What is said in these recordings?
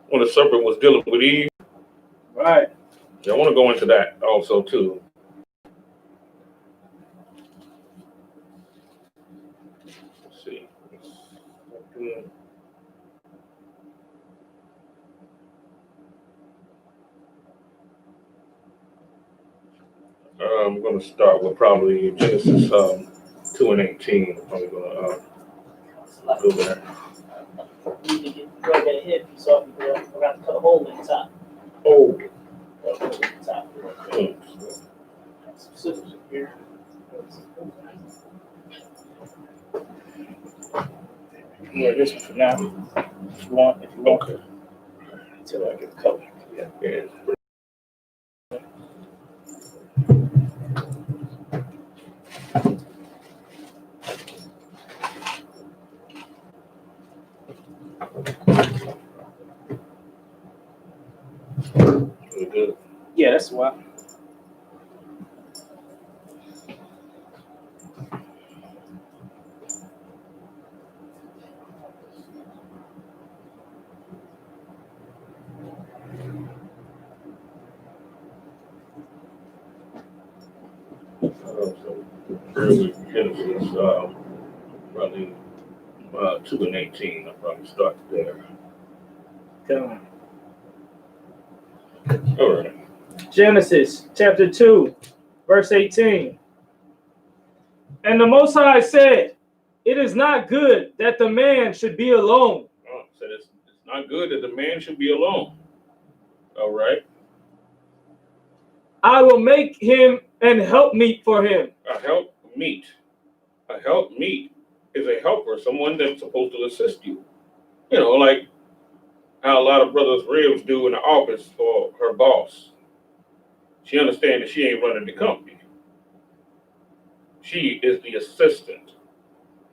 when the serpent was dealing with Eve. Right. I want to go into that also too. Let's see. I'm going to start with probably Genesis 2 and 18. I'm probably going to go there. You need to get drug that hip so I forgot to cut a hole in the top. Oh. Cut a hole in the top. Some scissors in here. Yeah, this one for now. If you want. Okay. Until I get color. Yeah. Good. Yeah, that's why. So early Genesis, probably 2 and 18. I'll probably start there. Come on. All right. Genesis chapter 2, verse 18. And the Most High said, "It is not good that the man should be alone." Oh, so it's not good that the man should be alone. All right. "I will make him an helpmeet for him." A helpmeet. A helpmeet is a helper, someone that's supposed to assist you. You know, like how a lot of brothers' ribs do in the office for her boss. She understands that she ain't running the company. She is the assistant.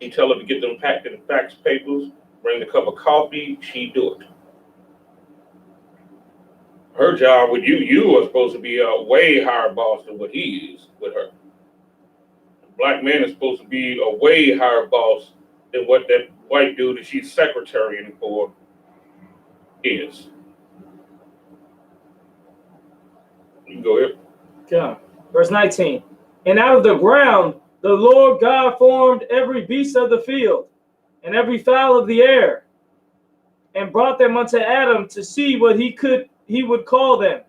He tell her to get them packed in fax papers, bring the cup of coffee, she do it. Her job with you are supposed to be a way higher boss than what he is with her. The black man is supposed to be a way higher boss than what that white dude that she's secretarying for is. You can go ahead. Come. Verse 19. And out of the ground the Lord God formed every beast of the field and every fowl of the air, and brought them unto Adam to see what he would call them.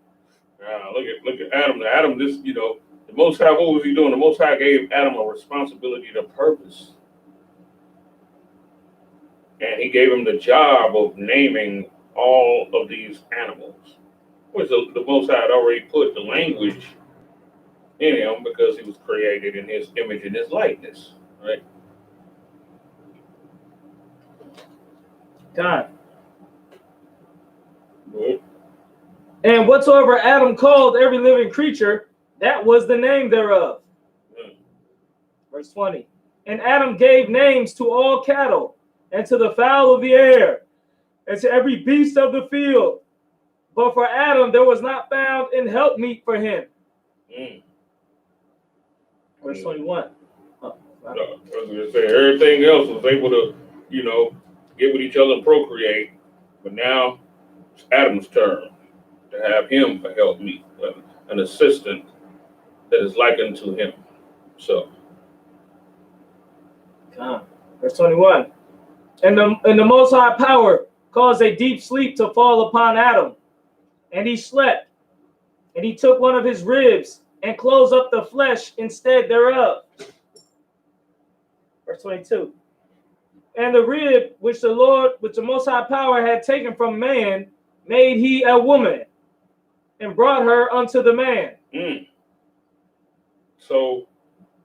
Look at Adam. Adam, the Most High, what was he doing? The Most High gave Adam a responsibility to purpose. And he gave him the job of naming all of these animals, which the Most High had already put the language in him because he was created in his image and his likeness, right? God. Good. And whatsoever Adam called every living creature, that was the name thereof. Verse 20. And Adam gave names to all cattle, and to the fowl of the air, and to every beast of the field. But for Adam there was not found an helpmeet for him. Verse 21. I was going to say, everything else was able to, get with each other and procreate. But now it's Adam's turn to have him a helpmeet, an assistant that is likened to him. So. Verse 21. And the Most High Power caused a deep sleep to fall upon Adam. And he slept. And he took one of his ribs and closed up the flesh instead thereof. Verse 22. And the rib which the Most High Power had taken from man, made he a woman, and brought her unto the man. So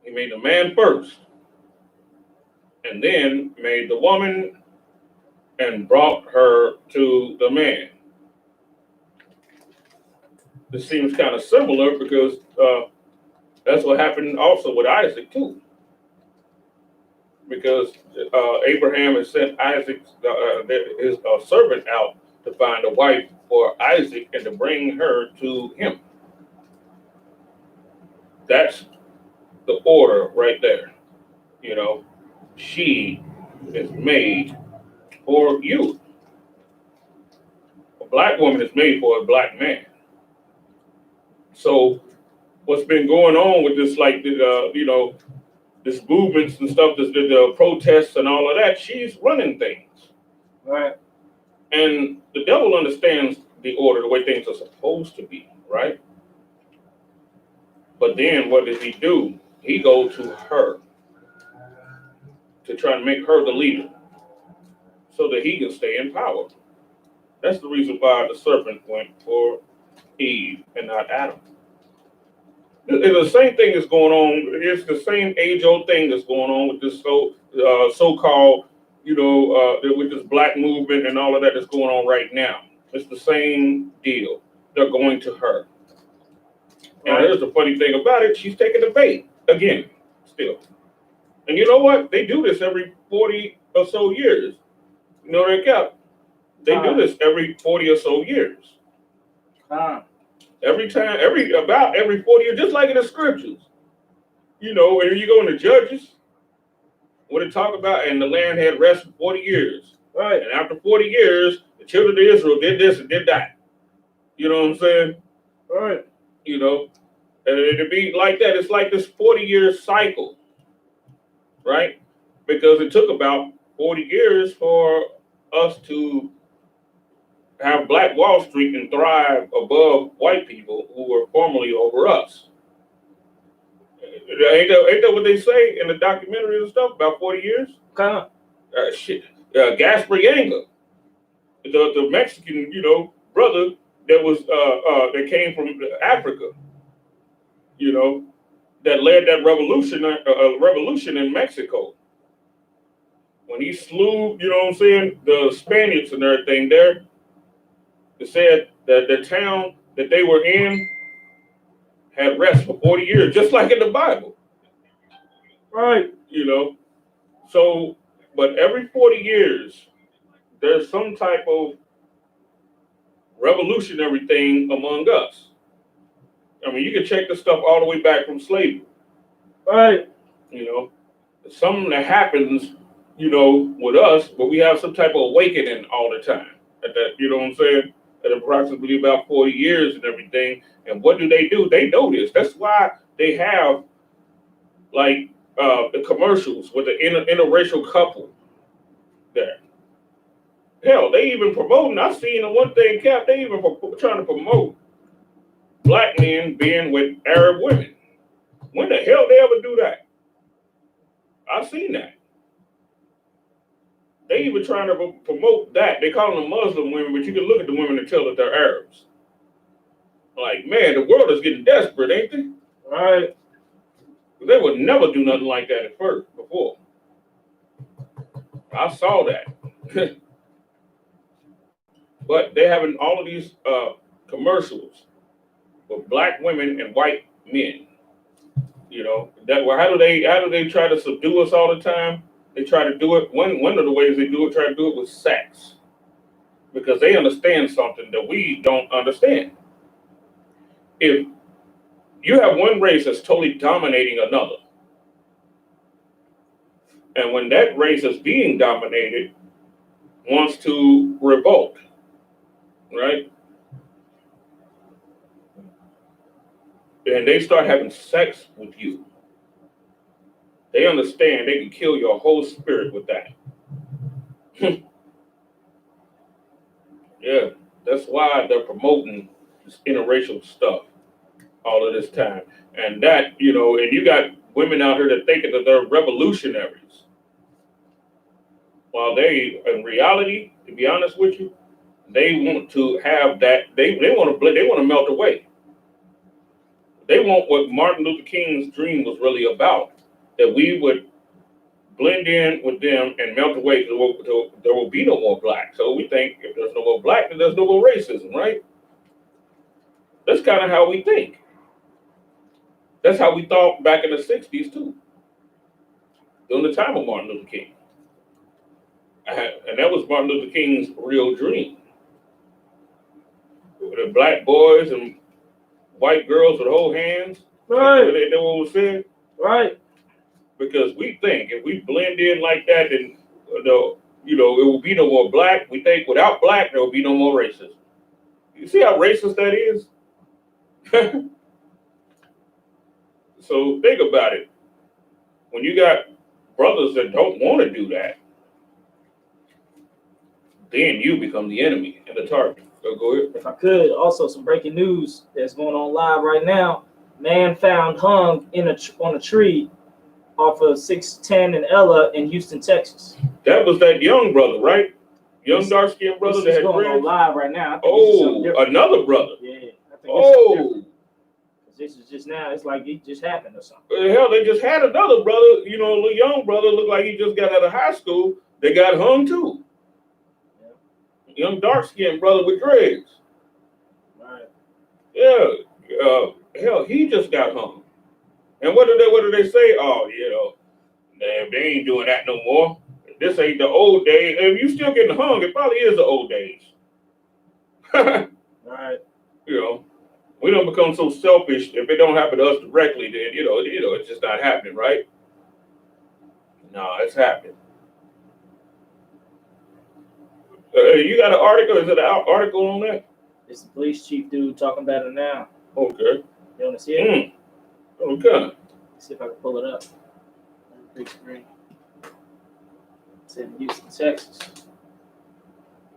he made the man first, and then made the woman and brought her to the man. This seems kind of similar because that's what happened also with Isaac too. Because Abraham had sent Isaac, his servant, out to find a wife for Isaac and to bring her to him. That's the order right there. She is made for you. black woman is made for a black man. So what's been going on with this, like, this movements and stuff, the protests and all of that, she's running things. Right. And the devil understands the order, the way things are supposed to be, right? But then what does he do? He goes to her to try and make her the leader so that he can stay in power. That's the reason why the serpent went for Eve and not Adam. The same thing is going on. It's the same age-old thing that's going on with this so-called, with this black movement and all of that that's going on right now. It's the same deal. They're going to her. And here's the funny thing about it. She's taking the bait again, still. And you know what? They do this every 40 or so years. You know that, Cap? They do this every 40 or so years. Every 40 years, just like in the scriptures. You know, when you go into Judges, when they talk about, and the land had rest for 40 years. Right. And after 40 years, the children of Israel did this and did that. You know what I'm saying? Right. You know, and it'd be like that. It's like this 40-year cycle, right? Because it took about 40 years for us to have Black Wall Street and thrive above white people who were formerly over us. Ain't that what they say in the documentary and stuff about 40 years? Gaspar Yanga, the Mexican, brother that was that came from Africa, that led that revolution in Mexico. When he slew, the Spaniards and everything there, it said that the town that they were in had rest for 40 years, just like in the Bible. Right. So, but every 40 years, there's some type of revolutionary thing among us. I mean, you can check the stuff all the way back from slavery. Right. Something that happens, with us, but we have some type of awakening all the time. At that, you know what I'm saying? At approximately about 40 years and everything. And what do? They know this. That's why they have, like, the commercials with the interracial couple there. Hell, they even promoting. I seen the one thing, Cap. They even trying to promote black men being with Arab women. When the hell they ever do that? I seen that. They even trying to promote that. They call them Muslim women, but you can look at the women and tell that they're Arabs. Like, man, the world is getting desperate, ain't they? Right. They would never do nothing like that before. I saw that. But they're having all of these commercials with black women and white men. How do they try to subdue us all the time? They try to do it. One of the ways they do it, try to do it with sex, because they understand something that we don't understand. If you have one race that's totally dominating another, and when that race is being dominated, wants to revolt, right? And they start having sex with you. They understand they can kill your whole spirit with that. Yeah, that's why they're promoting this interracial stuff all of this time. And that, and you got women out here that think that they're revolutionaries. While they, in reality, to be honest with you, they want to have that, they want to melt away. They want what Martin Luther King's dream was really about, that we would blend in with them and melt away till there will be no more black. So we think if there's no more black, then there's no more racism, right? That's kind of how we think. That's how we thought back in the 60s too, during the time of Martin Luther King. And that was Martin Luther King's real dream. The black boys and white girls would hold hands. Right. They know what was said. Right. Because we think if we blend in like that, then it will be no more black. We think without black, there will be no more racism. You see how racist that is? So think about it. When you got brothers that don't want to do that, then you become the enemy and the target. So go ahead. If I could, also some breaking news that's going on live right now. Man found hung on a tree off of 610 and Ella in Houston, Texas. That was that young brother, right? Young dark-skinned brother that had going dreads? on live right now. I think Another brother. Yeah. I think Oh. This is just now. It's like it just happened or something. Hell, they just had another brother, you know, a little young brother, looked like he just got out of high school. They got hung too. Yeah. Young dark-skinned brother with dreads. Right. Yeah. Hell, he just got hung. And what did they say? Oh, you know, they ain't doing that no more. This ain't the old days. If you still getting hung, it probably is the old days. Right. You know, we don't become so selfish. If it don't happen to us directly, then you know, it's just not happening, right? No, it's happening. You got an article? Is it an article on that? It's the police chief dude talking about it now. Okay. You want to see it? Okay. Let's see if I can pull it up. Big screen. It's in Houston, Texas.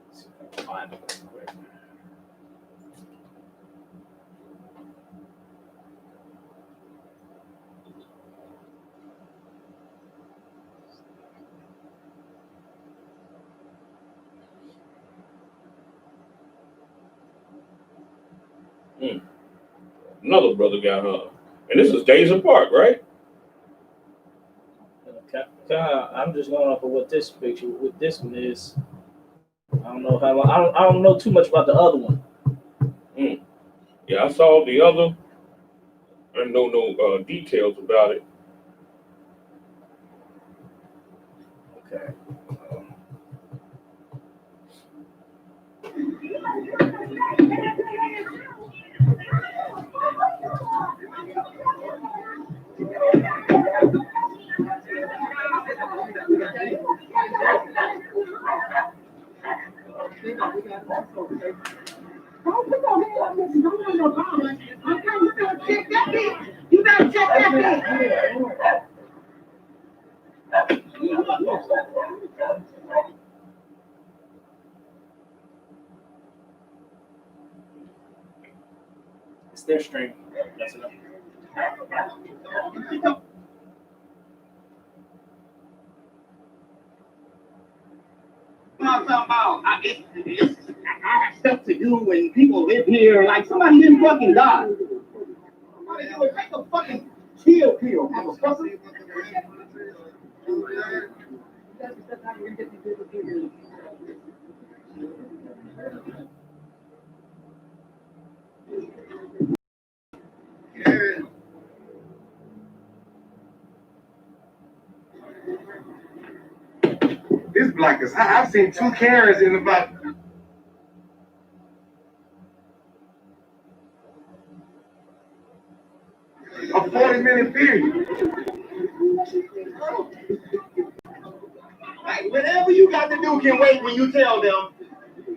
Let's see if I can find it real quick. Another brother got hung. And this is days apart, right? I'm just going off of what this picture, what this one is. I don't know how long, I don't know too much about the other one. Yeah, I saw the other. I know no details about it. Okay. You better check that. It's their stream. That's enough. I'm talking about I have stuff to do when people live here. Like somebody didn't fucking die. Somebody didn't take a fucking chill pill, motherfucker. This black is hot. I've seen 2 Karens in about a 40-minute period. Like, whatever you got to do can wait when you tell them.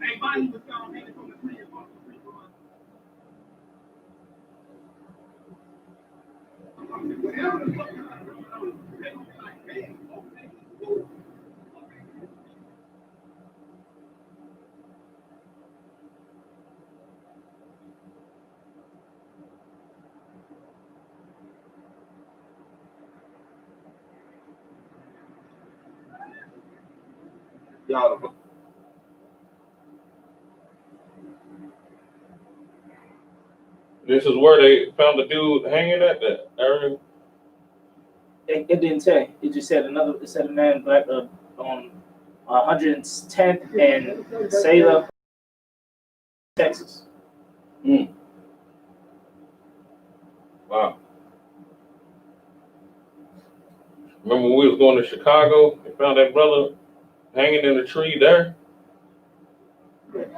Hey, Bonnie was found hanging from the tree. Y'all. This is where they found the dude hanging at the area. It didn't say. It just said another. It said a man black on 110th and Salem, Texas. Wow. Remember when we was going to Chicago? They found that brother hanging in a tree there.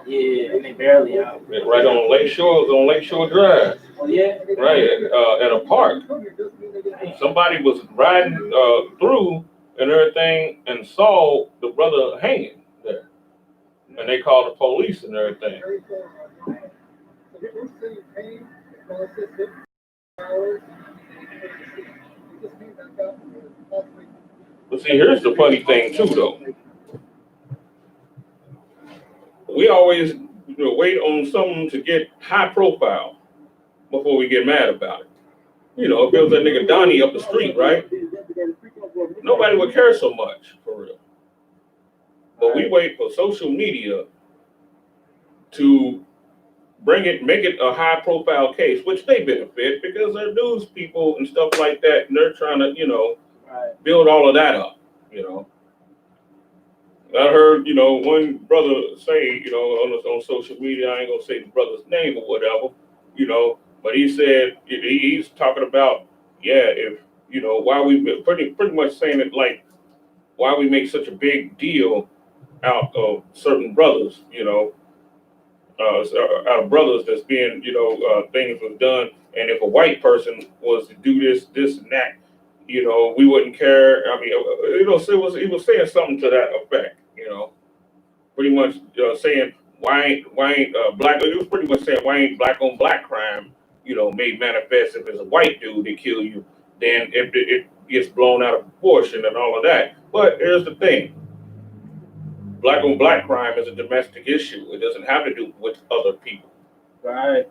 Yeah, and they barely out. Right on Lakeshore. It was on Lakeshore Drive. Oh yeah. Right at a park. Somebody was riding through and everything and saw the brother hanging there, and they called the police and everything. But see, here's the funny thing too, though. We always wait on someone to get high profile before we get mad about it. You know, if it was that nigga Donnie up the street, right? Nobody would care so much, for real. But we wait for social media to make it a high profile case, which they benefit because they're news people and stuff like that, and they're trying to, build all of that up, I heard, one brother say, on social media, I ain't gonna say the brother's name or whatever, but he said he's talking about, if why we pretty much saying it like why we make such a big deal out of certain brothers, out of brothers that's being, things was done, and if a white person was to do this and that, we wouldn't care. I mean, he was saying something to that effect, pretty much saying why ain't black? He was pretty much saying why ain't black on black crime, made manifest if it's a white dude that kill you, then if it gets blown out of proportion and all of that. But here's the thing: black on black crime is a domestic issue. It doesn't have to do with other people. Right.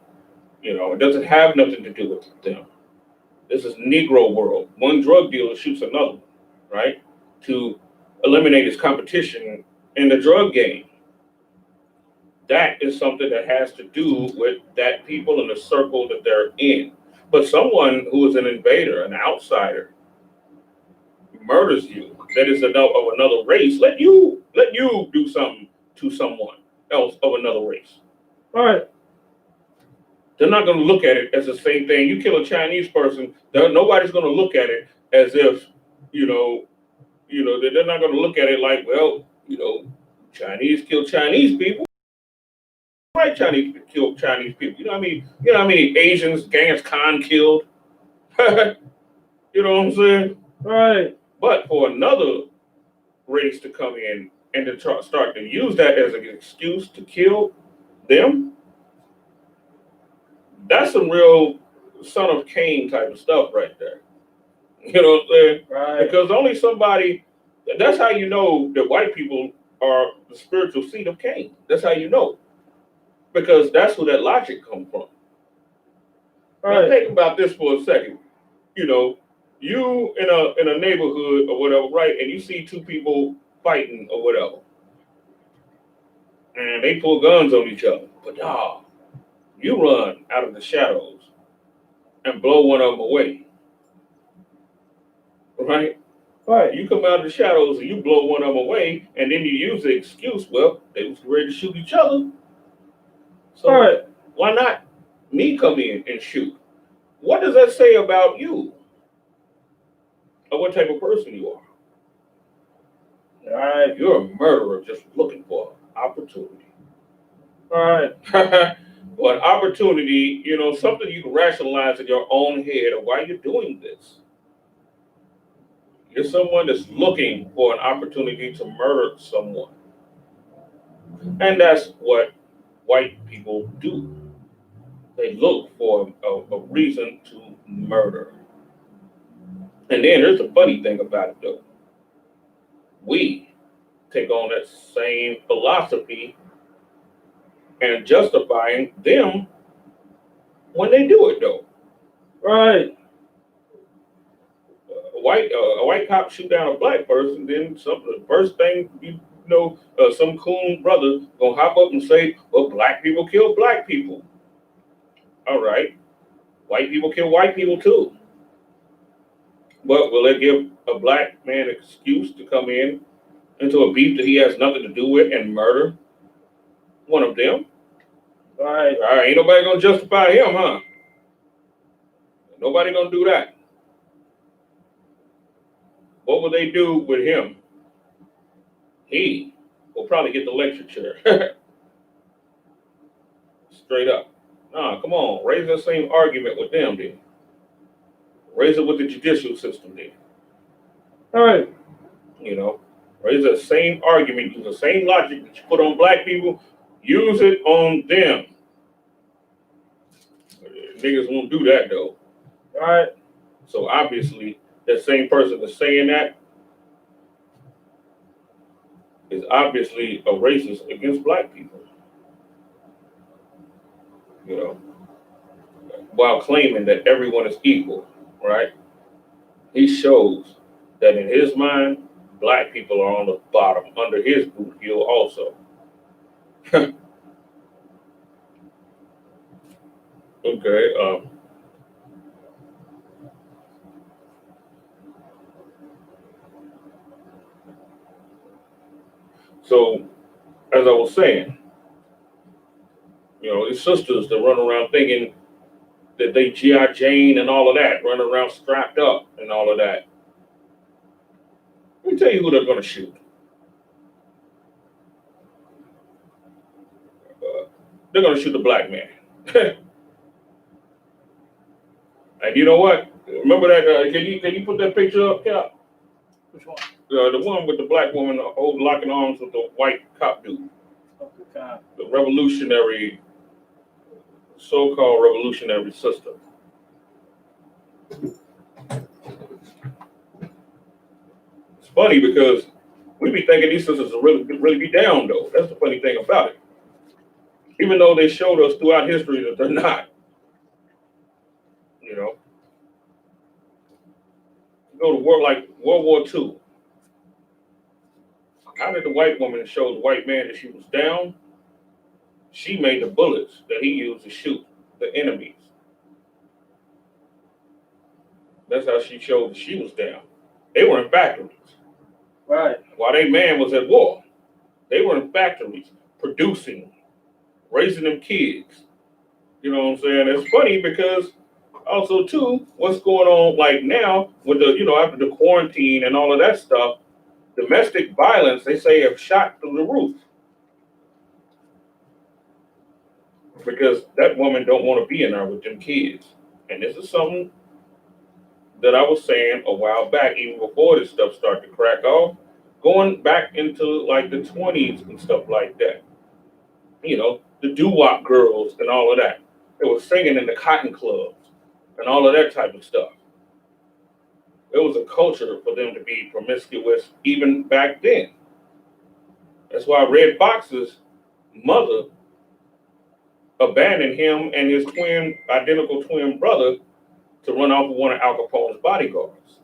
It doesn't have nothing to do with them. This is Negro world. One drug dealer shoots another one, right? To eliminate his competition in the drug game. That is something that has to do with that people in the circle that they're in. But someone who is an invader, an outsider, murders you, that is of another race, let you do something to someone else of another race. All right. They're not going to look at it as the same thing. You kill a Chinese person, nobody's going to look at it as if, they're not going to look at it like, well, Chinese kill Chinese people. White Chinese kill Chinese people. You know what I mean? You know how many Asians Genghis Khan killed? You know what I'm saying? Right. But for another race to come in and to start to use that as an excuse to kill them, that's some real son of Cain type of stuff right there. You know what I'm saying? Right. Because only somebody, that's how you know that white people are the spiritual seed of Cain. That's how you know. Because that's where that logic comes from. Right. Now think about this for a second. You in a neighborhood or whatever, right? And you see two people fighting or whatever. And they pull guns on each other. But nah, you run out of the shadows and blow one of them away. Right? Right. You come out of the shadows and you blow one of them away, and then you use the excuse, well, they was ready to shoot each other. So right. Why not me come in and shoot? What does that say about you? Or what type of person you are? All right. You're a murderer just looking for opportunity. All right. Well, an opportunity, something you can rationalize in your own head of why you're doing this. You're someone that's looking for an opportunity to murder someone. And that's what white people do. They look for a reason to murder. And then here's the funny thing about it, though. We take on that same philosophy and justifying them when they do it, though. Right. A white cop shoot down a black person, then the first thing some coon brother gonna hop up and say, well, black people kill black people. All right. White people kill white people too. But will it give a black man an excuse to come in into a beef that he has nothing to do with and murder one of them? All right. Ain't nobody gonna justify him, huh? Nobody gonna do that. What will they do with him? He will probably get the lecture chair. Straight up. Nah, come on. Raise that same argument with them, then. Raise it with the judicial system, then. All right. Raise that same argument, use the same logic that you put on black people, use it on them. Niggas won't do that though. All right. So obviously, that same person that's saying that is obviously a racist against black people. You know, while claiming that everyone is equal, right? He shows that in his mind, black people are on the bottom under his boot heel also. Okay. So as I was saying, you know, these sisters that run around thinking that they G.I. Jane and all of that, running around strapped up and all of that. Let me tell you who they're going to shoot. They're going to shoot the black man. And you know what? Remember that? Can you put that picture up, Cap? Which one? The one with the black woman locking arms with the white cop dude. Okay. The revolutionary, so-called revolutionary sister. It's funny because we be thinking these sisters will really be down though. That's the funny thing about it. Even though they showed us throughout history that they're not. You know, go to war like World War II. How did the white woman show the white man that she was down? She made the bullets that he used to shoot the enemies. That's how she showed that she was down. They were in factories. Right. While their man was at war, they were in factories producing, raising them kids. You know what I'm saying? It's funny because also too, what's going on like now with the, you know, after the quarantine and all of that stuff, domestic violence, they say, have shot through the roof. Because that woman don't want to be in there with them kids. And this is something that I was saying a while back, even before this stuff started to crack off, going back into like the 20s and stuff like that. You know, the doo-wop girls and all of that. They were singing in the cotton clubs and all of that type of stuff. It was a culture for them to be promiscuous even back then. That's why Red Fox's mother abandoned him and his identical twin brother to run off with one of Al Capone's bodyguards.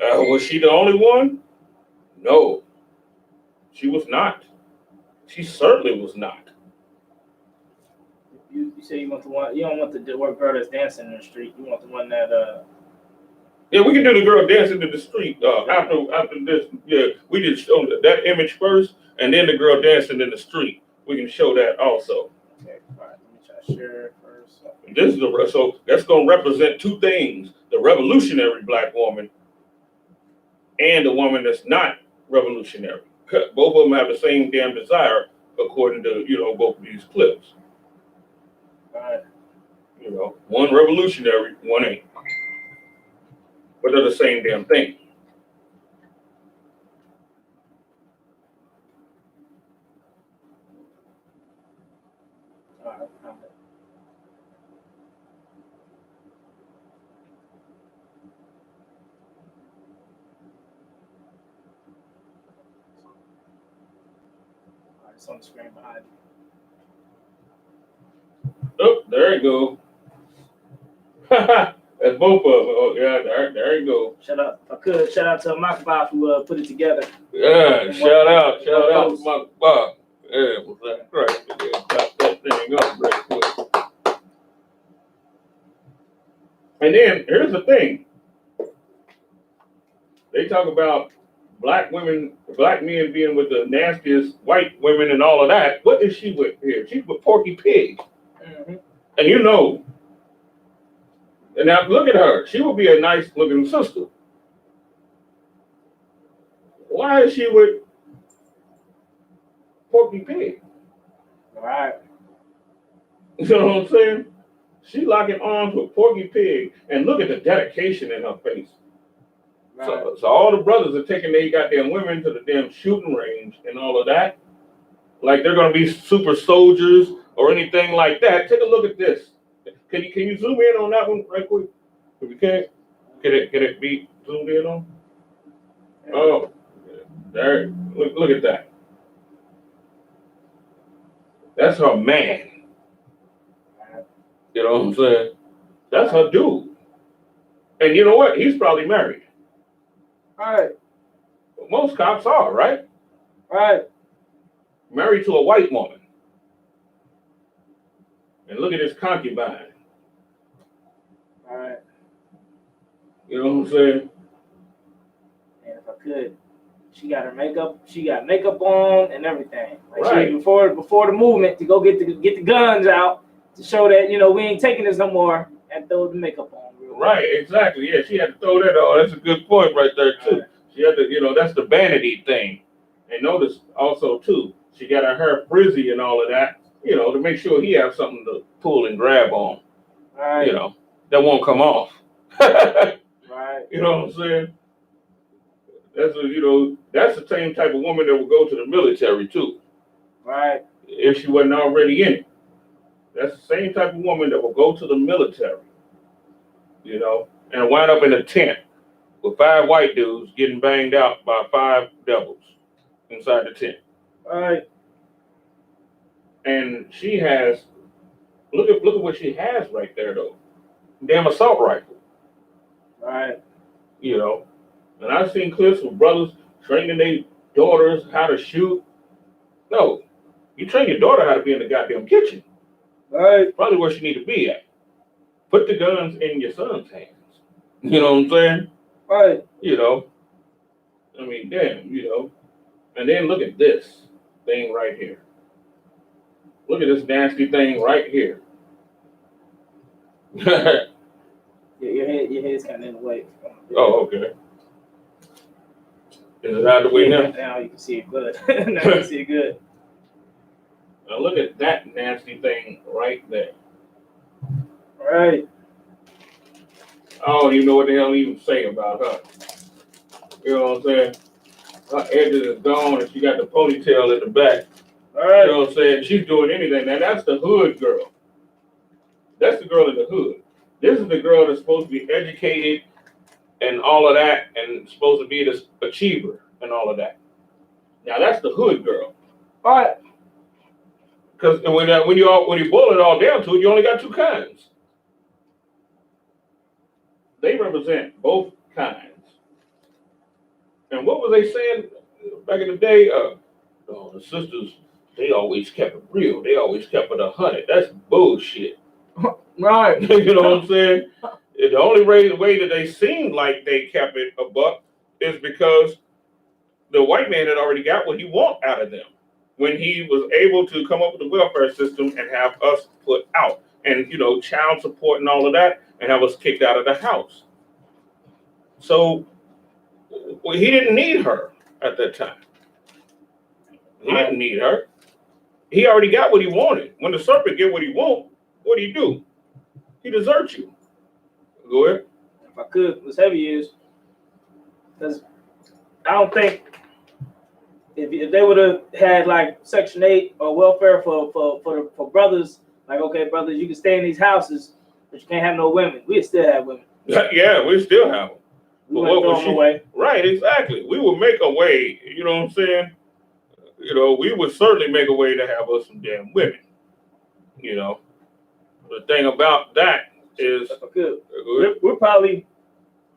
Was she the only one? No, she was not. She certainly was not. You say you want the one. You don't want the girl that's dancing in the street. You want the one that. Yeah, we can do the girl dancing in the street after this. Yeah, we did show that image first, and then the girl dancing in the street. We can show that also. Okay, all right. Let me try to share it first. This is so that's going to represent two things: the revolutionary black woman and the woman that's not revolutionary. Both of them have the same damn desire, according to, you know, both of these clips. All right. You know, one revolutionary, one ain't. But they're the same damn thing. All right. It's on the screen behind you. Oh, there you go. That's both of them. Oh, yeah, there you go. Shout out to Makba who put it together. Yeah, shout out to my Bob. Yeah, was that right? Yeah, chop that thing up real quick. And then here's the thing. They talk about black men being with the nastiest white women and all of that. What is she with here? She's with Porky Pig. Mm-hmm. And you know, and now look at her. She would be a nice looking sister. Why is she with Porky Pig? All right. You know what I'm saying? She locking arms with Porky Pig, and look at the dedication in her face. Right. So all the brothers are taking their goddamn women to the damn shooting range and all of that. Like they're gonna be super soldiers or anything like that. Take a look at this. Can you zoom in on that one right quick? If you can it be zoomed in on? Oh, there. Look at that. That's her man. You know what I'm saying? That's her dude. And you know what? He's probably married. Right. Most cops are, right? Right. Married to a white woman. And look at his concubine. Right. You know what I'm saying? And if I could, she got her makeup. She got makeup on and everything. Like Right. she before the movement to go get the guns out to show that we ain't taking this no more, and throw the makeup on. Right, exactly. Yeah, she had to throw that on. That's a good point right there too. Right. She had to, that's the vanity thing. And notice also too, she got her hair frizzy and all of that, to make sure he has something to pull and grab on. Right. That won't come off. Right. You know what I'm saying? That's the same type of woman that will go to the military too. Right. If she wasn't already in it. That's the same type of woman that will go to the military, and wind up in a tent with 5 white dudes getting banged out by 5 devils inside the tent. Right. And she has, look at what she has right there though. Damn assault rifle. Right. And I've seen clips of brothers training their daughters how to shoot. No, you train your daughter how to be in the goddamn kitchen. Right. Probably where she need to be at. Put the guns in your son's hands. You know what I'm saying? Right. I mean, damn, And then look at this thing right here. Look at this nasty thing right here. Your head's kind of in the way. Oh, okay. Is it out of the way now? Now you can see it good. Now you can see it good. Now look at that nasty thing right there. Right. I don't even know what the hell to even say about her. You know what I'm saying? Her edges is gone and she got the ponytail in the back. All right. You know what I'm saying? She's doing anything. Now that's the hood girl. That's the girl in the hood. This is the girl that's supposed to be educated and all of that and supposed to be this achiever and all of that. Now that's the hood girl. All right. Because when you boil it all down to it, you only got 2 kinds. They represent both kinds. And what was they saying back in the day? The sisters, they always kept it real. They always kept it 100. That's bullshit. Right. You know what I'm saying? The only way that they seemed like they kept it a buck is because the white man had already got what he want out of them when he was able to come up with the welfare system and have us put out and, child support and all of that and have us kicked out of the house. So he didn't need her at that time. He didn't need her. He already got what he wanted. When the serpent get what he want, what do? He deserts you. Go ahead. If I could, what's heavy is because I don't think if they would have had like Section 8 or welfare for brothers, like, okay, brothers, you can stay in these houses, but you can't have no women. We'd still have women. Yeah, we still have them. We wouldn't throw them away. Right, exactly. We would make a way, you know what I'm saying? We would certainly make a way to have us some damn women. The thing about that is, If I could, we'll probably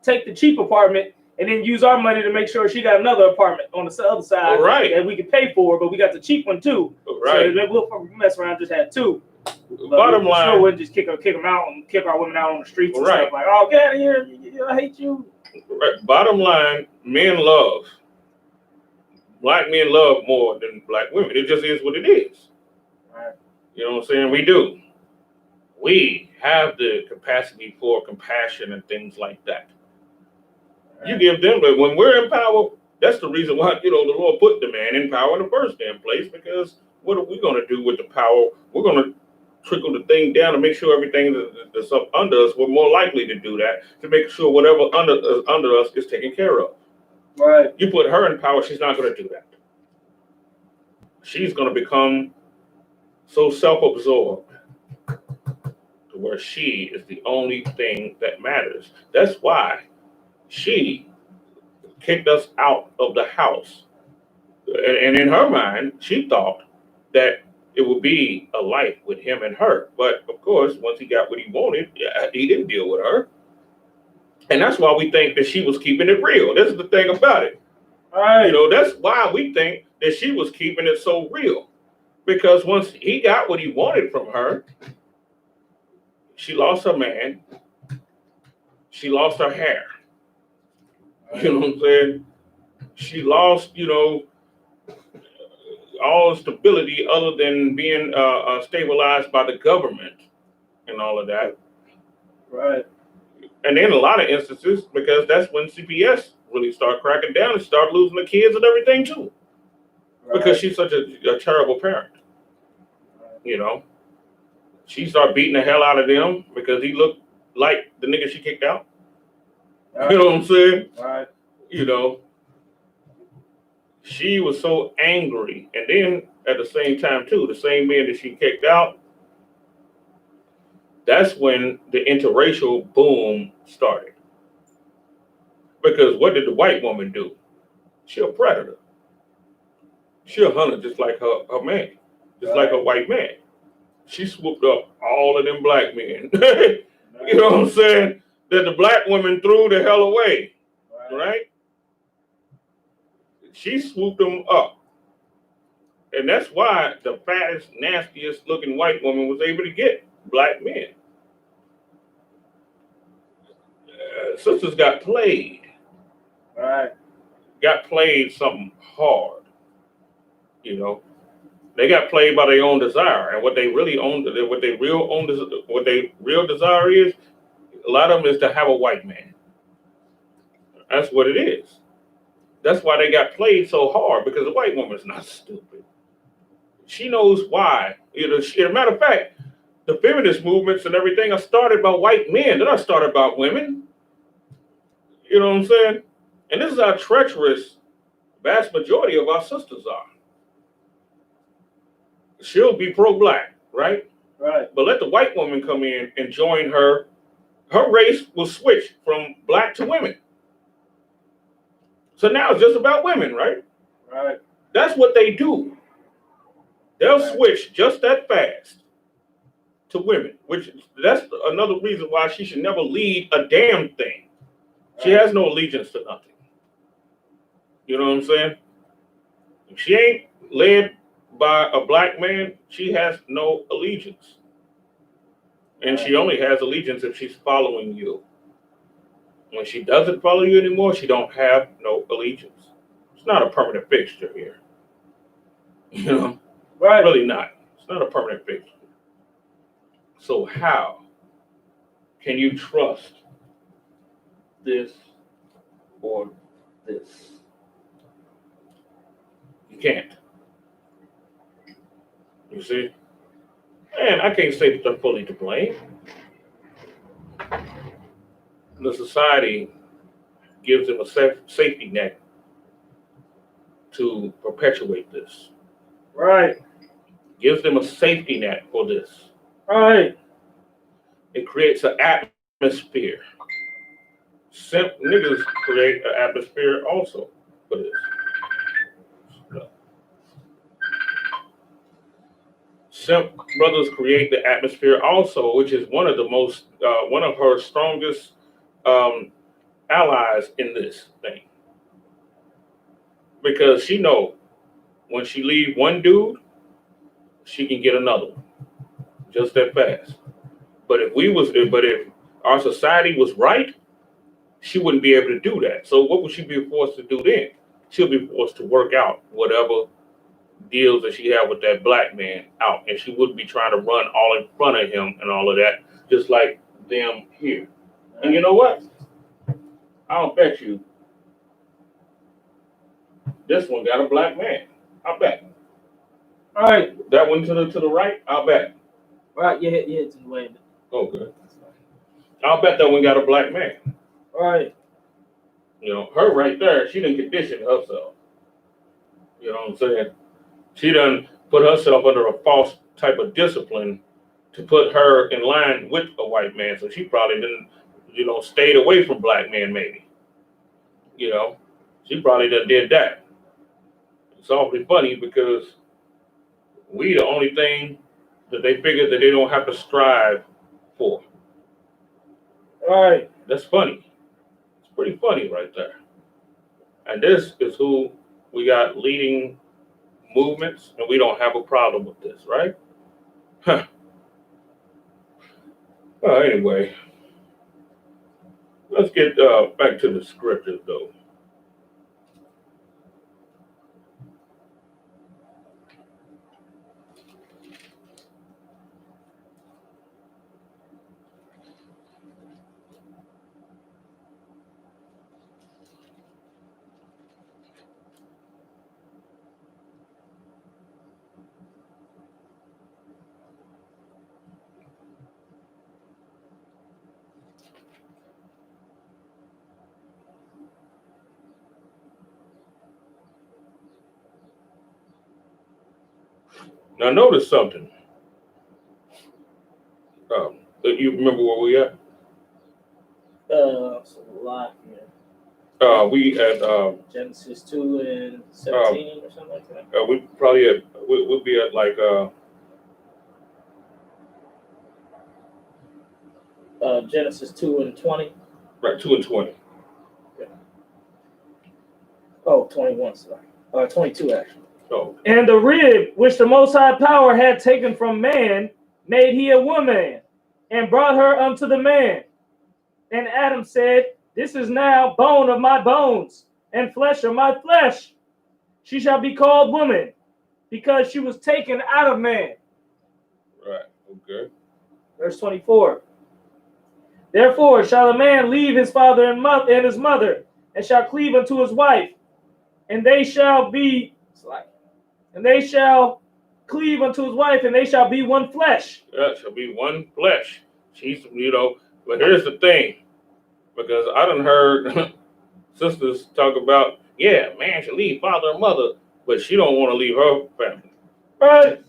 take the cheap apartment and then use our money to make sure she got another apartment on the other side that we can pay for, but we got the cheap one too. Right. So we'll mess around, just had 2. Bottom line, sure wouldn't just kick them out and kick our women out on the streets and right. stuff like, oh, get out of here, I hate you. Right. Bottom line, men love. Black men love more than black women. It just is what it is. Right. You know what I'm saying? We do. We have the capacity for compassion and things like that. Right. You give them, but when we're in power, that's the reason why, the Lord put the man in power in the first damn place, because what are we going to do with the power? We're going to trickle the thing down to make sure everything that's up under us, we're more likely to do that, to make sure whatever under us is taken care of. Right. You put her in power, she's not going to do that. She's going to become so self-absorbed to where she is the only thing that matters. That's why she kicked us out of the house. And in her mind, she thought that it would be a life with him and her. But of course, once he got what he wanted, he didn't deal with her. And that's why we think that she was keeping it real. This is the thing about it. You know, that's why we think that she was keeping it so real. Because once he got what he wanted from her, she lost her man. She lost her hair. You know what I'm saying? She lost, you know, all stability other than being stabilized by the government and all of that. Right. And then a lot of instances, because that's when CPS really start cracking down and start losing the kids and everything too. Right. Because she's such a terrible parent. You know, she started beating the hell out of them because he looked like the nigga she kicked out. Right. You know what I'm saying? Right. You know, she was so angry. And then at the same time too, the same man that she kicked out, that's when the interracial boom started. Because what did the white woman do? She a predator. She a hunter just like her man, just like a white man. She swooped up all of them black men. You know what I'm saying? That the black woman threw the hell away, right? She swooped them up. And that's why the fattest, nastiest looking white woman was able to get black men. Sisters got played. Right. Got played something hard. You know, they got played by their own desire, and what they really own, what they real desire is, a lot of them is to have a white man. That's what it is. That's why they got played so hard, because the white woman's not stupid. She knows why. You know, as a matter of fact, the feminist movements and everything are started by white men. They're not started by women. You know what I'm saying? And this is how treacherous vast majority of our sisters are. She'll be pro-black, right? Right. But let the white woman come in and join her. Her race will switch from black to women. So now it's just about women, right? Right. That's what they do. They'll switch just that fast to women, which that's another reason why she should never lead a damn thing. She has no allegiance to nothing. You know what I'm saying? If she ain't led by a black man, she has no allegiance. And she only has allegiance if she's following you. When she doesn't follow you anymore, she don't have no allegiance. It's not a permanent fixture here. You know? Right. Really not. It's not a permanent fixture. So how can you trust this or this? You can't. You see? And I can't say that they're fully to blame. The society gives them a safety net to perpetuate this. Right. Gives them a safety net for this. Right. It creates an atmosphere. Niggas create an atmosphere also for this. Simp brothers create the atmosphere also, which is one of the most, one of her strongest allies in this thing. Because she know when she leave one dude, she can get another one just that fast. But if our society was right, she wouldn't be able to do that. So what would she be forced to do then? She'll be forced to work out whatever deals that she had with that black man out, and she wouldn't be trying to run all in front of him and all of that, just like them here. And you know what? I'll bet you this one got a black man. I'll bet. All right. That one to the right, I'll bet. All right, you hit to the way. Okay. I'll bet that one got a black man. All right. You know, her right there, she done conditioned herself. You know what I'm saying? She done put herself under a false type of discipline to put her in line with a white man. So she probably didn't, stayed away from black men, maybe. She probably done did that. It's awfully funny because we the only thing that they figure that they don't have to strive for. All right. That's funny. It's pretty funny right there. And this is who we got leading movements, and we don't have a problem with this, right? Huh. Anyway, let's get back to the scriptures, though. Now, notice something. You remember where we at? It's a lot here. We at Genesis 2 and 17 or something like that. we probably at we'll be at like Genesis 2 and 20. right 2 and 20. Oh, 21, sorry. 22 actually. Oh. And the rib which the Most High Power had taken from man, made he a woman, and brought her unto the man. And Adam said, this is now bone of my bones, and flesh of my flesh. She shall be called woman, because she was taken out of man. Right, okay. Verse 24. Therefore shall a man leave his father and his mother, and shall cleave unto his wife, and they shall cleave unto his wife, and they shall be one flesh. Yeah, shall be one flesh. She's, but here's the thing, because I done heard sisters talk about, yeah, man should leave father and mother, but she don't want to leave her family. Right.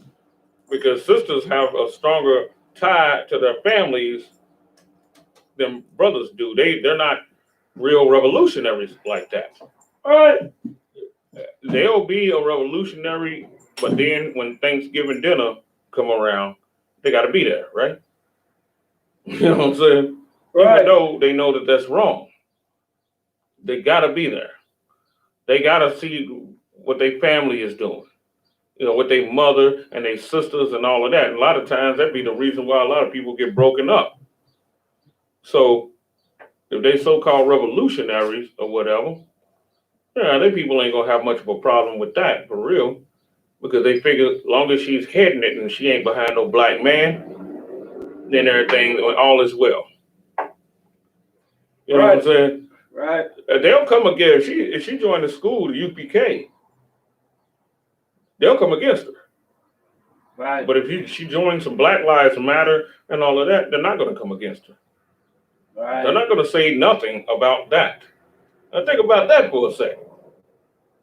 Because sisters have a stronger tie to their families than brothers do. They're not real revolutionaries like that. Right. They'll be a revolutionary, but then when Thanksgiving dinner come around, they got to be there, right? You know what I'm saying? Right. Even though they know that that's wrong, they got to be there. They got to see what their family is doing, with their mother and their sisters and all of that. And a lot of times that be the reason why a lot of people get broken up. So if they so-called revolutionaries or whatever, they people ain't gonna have much of a problem with that for real, because they figure as long as she's heading it and she ain't behind no black man, then everything, all is well. You know what I'm saying? Right. They'll come against if she joined the school, the UPK. They'll come against her. Right. But if she joins some Black Lives Matter and all of that, they're not going to come against her. Right. They're not going to say nothing about that. Now think about that for a second.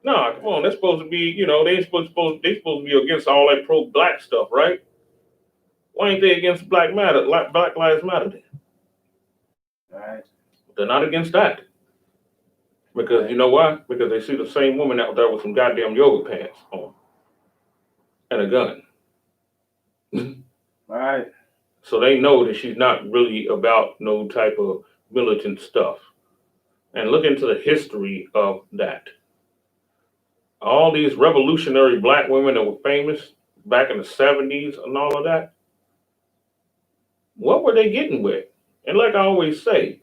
No, come on, they're supposed to be, they supposed to be against all that pro-black stuff, right? Why ain't they against Black Lives Matter then? Right. They're not against that. Because you know why? Because they see the same woman out there with some goddamn yoga pants on and a gun. Right. So they know that she's not really about no type of militant stuff. And look into the history of that. All these revolutionary black women that were famous back in the 70s and all of that, what were they getting with? And like I always say,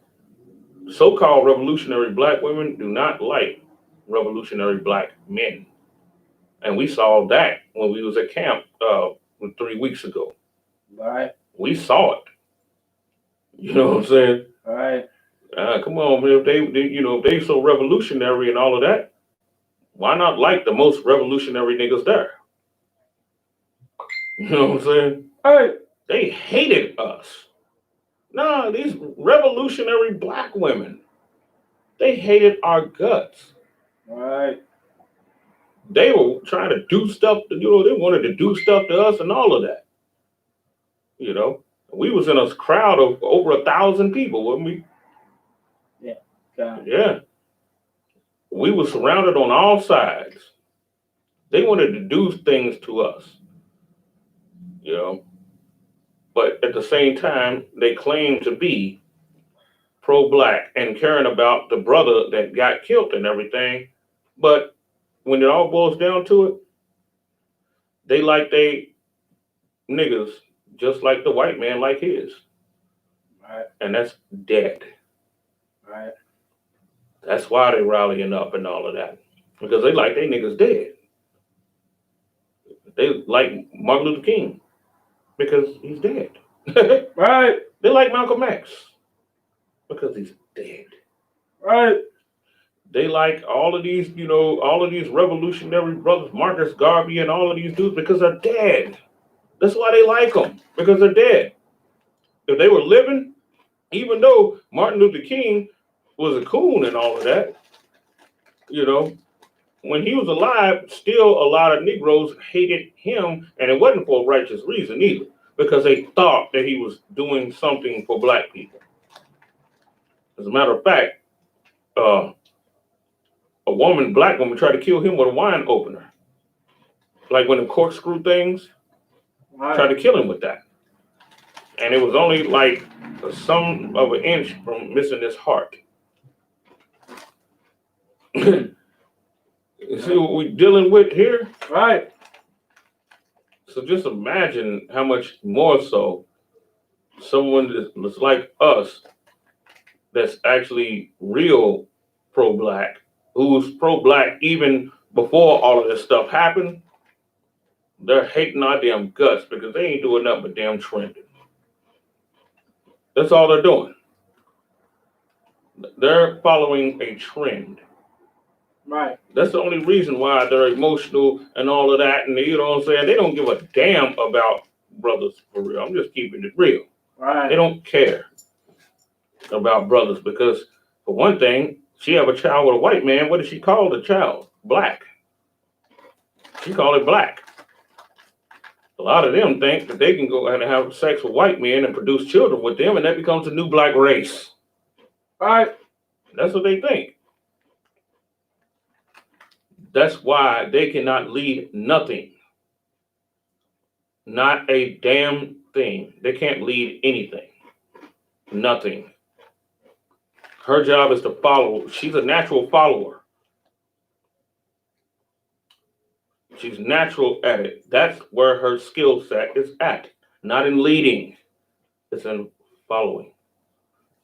so-called revolutionary black women do not like revolutionary black men. And we saw that when we was at camp 3 weeks ago. Right. We saw it. You know what I'm saying? Right. Come on, man. If they so revolutionary and all of that, why not like the most revolutionary niggas there? You know what I'm saying? Right. They hated us. Nah, these revolutionary black women, they hated our guts. Right. They were trying to do stuff, they wanted to do stuff to us and all of that. You know, we was in a crowd of over 1,000 people, wasn't we? Yeah. God. Yeah. We were surrounded on all sides. They wanted to do things to us, you know, but at the same time, they claimed to be pro-black and caring about the brother that got killed and everything. But when it all boils down to it, they like they niggas just like the white man like his. Right. And that's dead. Right. That's why they rallying up and all of that. Because they like they niggas dead. They like Martin Luther King because he's dead. Right. They like Malcolm X because he's dead. Right. They like all of these, you know, all of these revolutionary brothers, Marcus Garvey and all of these dudes because they're dead. That's why they like them, because they're dead. If they were living, even though Martin Luther King was a coon and all of that, you know, when he was alive, still a lot of Negroes hated him, and it wasn't for a righteous reason either, because they thought that he was doing something for black people. As a matter of fact, a black woman tried to kill him with a wine opener. Like when the corkscrew things, Right. tried to kill him with that. And it was only like a sum of an inch from missing his heart. You see what we're dealing with here? Right. So just imagine how much more so someone that's like us, that's actually real pro-black, who's pro-black even before all of this stuff happened, they're hating our damn guts because they ain't doing nothing but damn trending. That's all they're doing. They're following a trend. Right. That's the only reason why they're emotional and all of that. And you know what I'm saying? They don't give a damn about brothers for real. I'm just keeping it real. Right. They don't care about brothers because, for one thing, she have a child with a white man. What does she call the child? Black. She call it black. A lot of them think that they can go and have sex with white men and produce children with them, and that becomes a new black race. Right. That's what they think. That's why they cannot lead nothing. Not a damn thing. They can't lead anything. Nothing. Her job is to follow. She's a natural follower. She's natural at it. That's where her skill set is at. Not in leading. It's in following.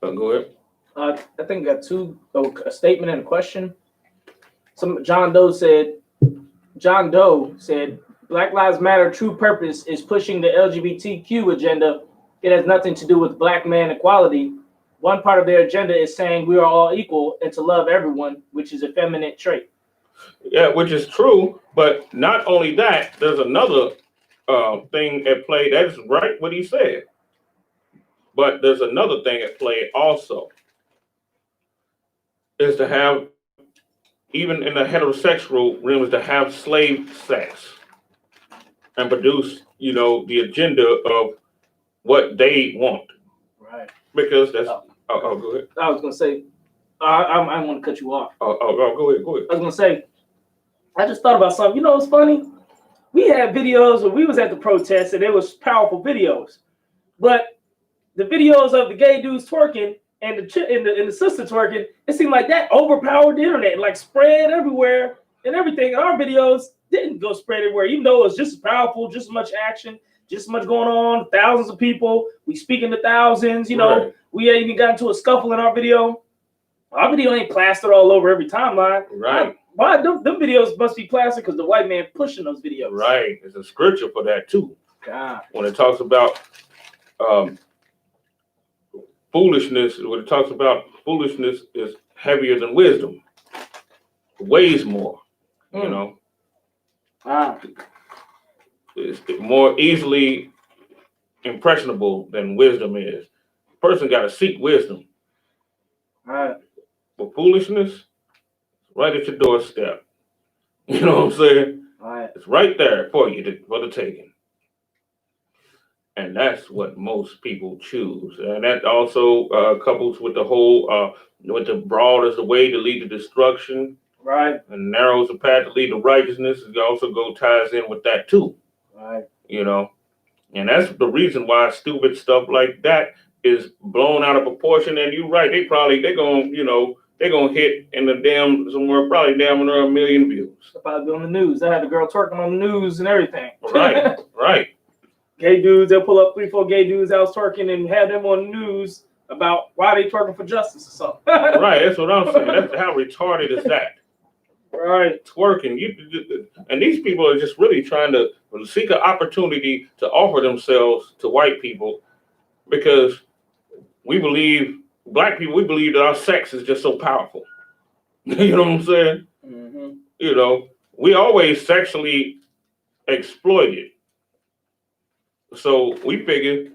Go ahead. I think I got two, a statement and a question. John Doe said, Black Lives Matter true purpose is pushing the LGBTQ agenda. It has nothing to do with black man equality. One part of their agenda is saying we are all equal and to love everyone, which is a feminine trait. Yeah, which is true. But not only that, there's another thing at play. That is right what he said. But there's another thing at play also. Is to have, even in the heterosexual realm, is to have slave sex and produce, you know, the agenda of what they want. Right. Because that's, go ahead. I was going to say, I want to cut you off. Go ahead. I was going to say, I just thought about something. You know what's funny? We had videos when we was at the protest, and it was powerful videos. But the videos of the gay dudes twerking and the sister twerking, it seemed like that overpowered the internet, like spread everywhere and everything. Our videos didn't go spread everywhere, even though it was just as powerful, just as much action, just as much going on, thousands of people. We speaking to thousands, you know. Right. We ain't even got into a scuffle in our video. Our video ain't plastered all over every timeline. Right. Why them videos must be plastered because the white man pushing those videos. Right. There's a scripture for that too. God. When it talks about foolishness, when it talks about foolishness is heavier than wisdom. It weighs more, you know. It's more easily impressionable than wisdom is. Person got to seek wisdom. Right. But foolishness, right at your doorstep. You know what I'm saying? Right. It's right there for you for the taking. And that's what most people choose. And that also couples with the whole, with the broad is the way to lead to destruction. Right. And narrow is the path to lead to righteousness. It also ties in with that too. Right. You know, and that's the reason why stupid stuff like that is blown out of proportion. And you're right, they're gonna hit in the damn somewhere probably damn near 1 million views. Probably on the news. They had the girl twerking on the news and everything. Right, right. Gay dudes, they'll pull up 3-4 gay dudes out twerking and have them on the news about why they twerking for justice or something. Right, that's what I'm saying. That's how retarded is that. Right. Twerking. And these people are just really trying to seek an opportunity to offer themselves to white people because we believe, black people, we believe that our sex is just so powerful. You know what I'm saying? Mm-hmm. You know, we always sexually exploited. So we figured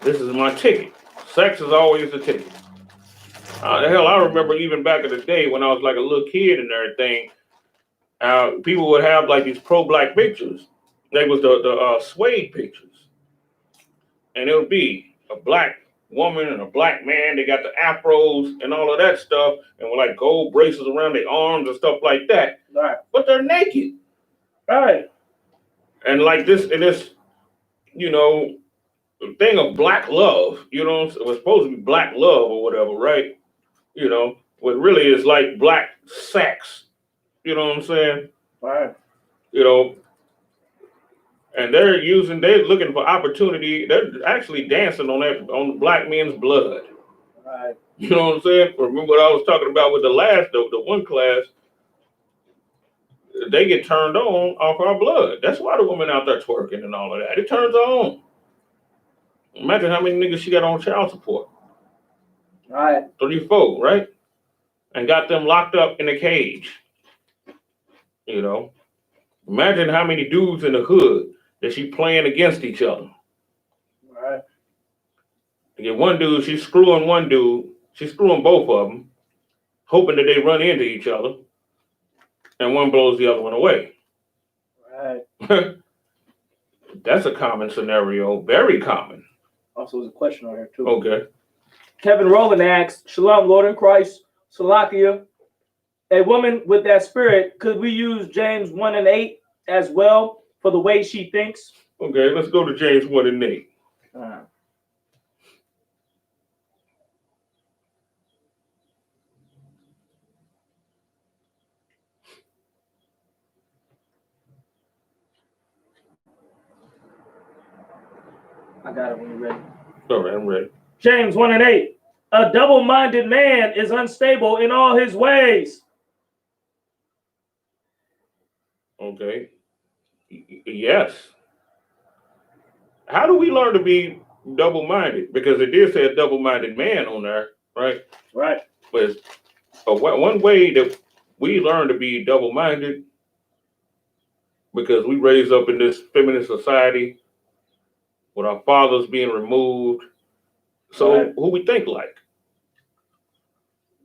this is my ticket. Sex is always the ticket. Hell, I remember even back in the day when I was like a little kid and everything, people would have like these pro-black pictures. They was the suede pictures. And it would be a black woman and a black man. They got the afros and all of that stuff, and with like gold bracelets around their arms and stuff like that. Right. But they're naked. Right. And like this, you know, thing of black love, you know, it was supposed to be black love or whatever, right? You know, what really is like black sex. You know what I'm saying? Right. You know, and they're looking for opportunity. They're actually dancing on the black men's blood. Right. You know what I'm saying? Remember what I was talking about with the one class, they get turned on off our blood. That's why the women out there twerking and all of that. It turns her on. Imagine how many niggas she got on child support. Right. 3, 4, right? And got them locked up in a cage. You know? Imagine how many dudes in the hood that she playing against each other. Right. To get one dude, she's screwing both of them, hoping that they run into each other, and one blows the other one away. Right. That's a common scenario, very common. Also, there's a question on here too. Okay. Kevin Rowland asks, Shalom, Lord in Christ, Salakia, a woman with that spirit, could we use James 1:8 as well for the way she thinks? Okay, let's go to James 1:8. I got it when you're ready. All right, I'm ready. James 1:8. A double-minded man is unstable in all his ways. Okay. Yes. How do we learn to be double-minded? Because it did say a double-minded man on there, right? Right. But one way that we learn to be double-minded, because we raised up in this feminist society with our fathers being removed. So Right. who we think like?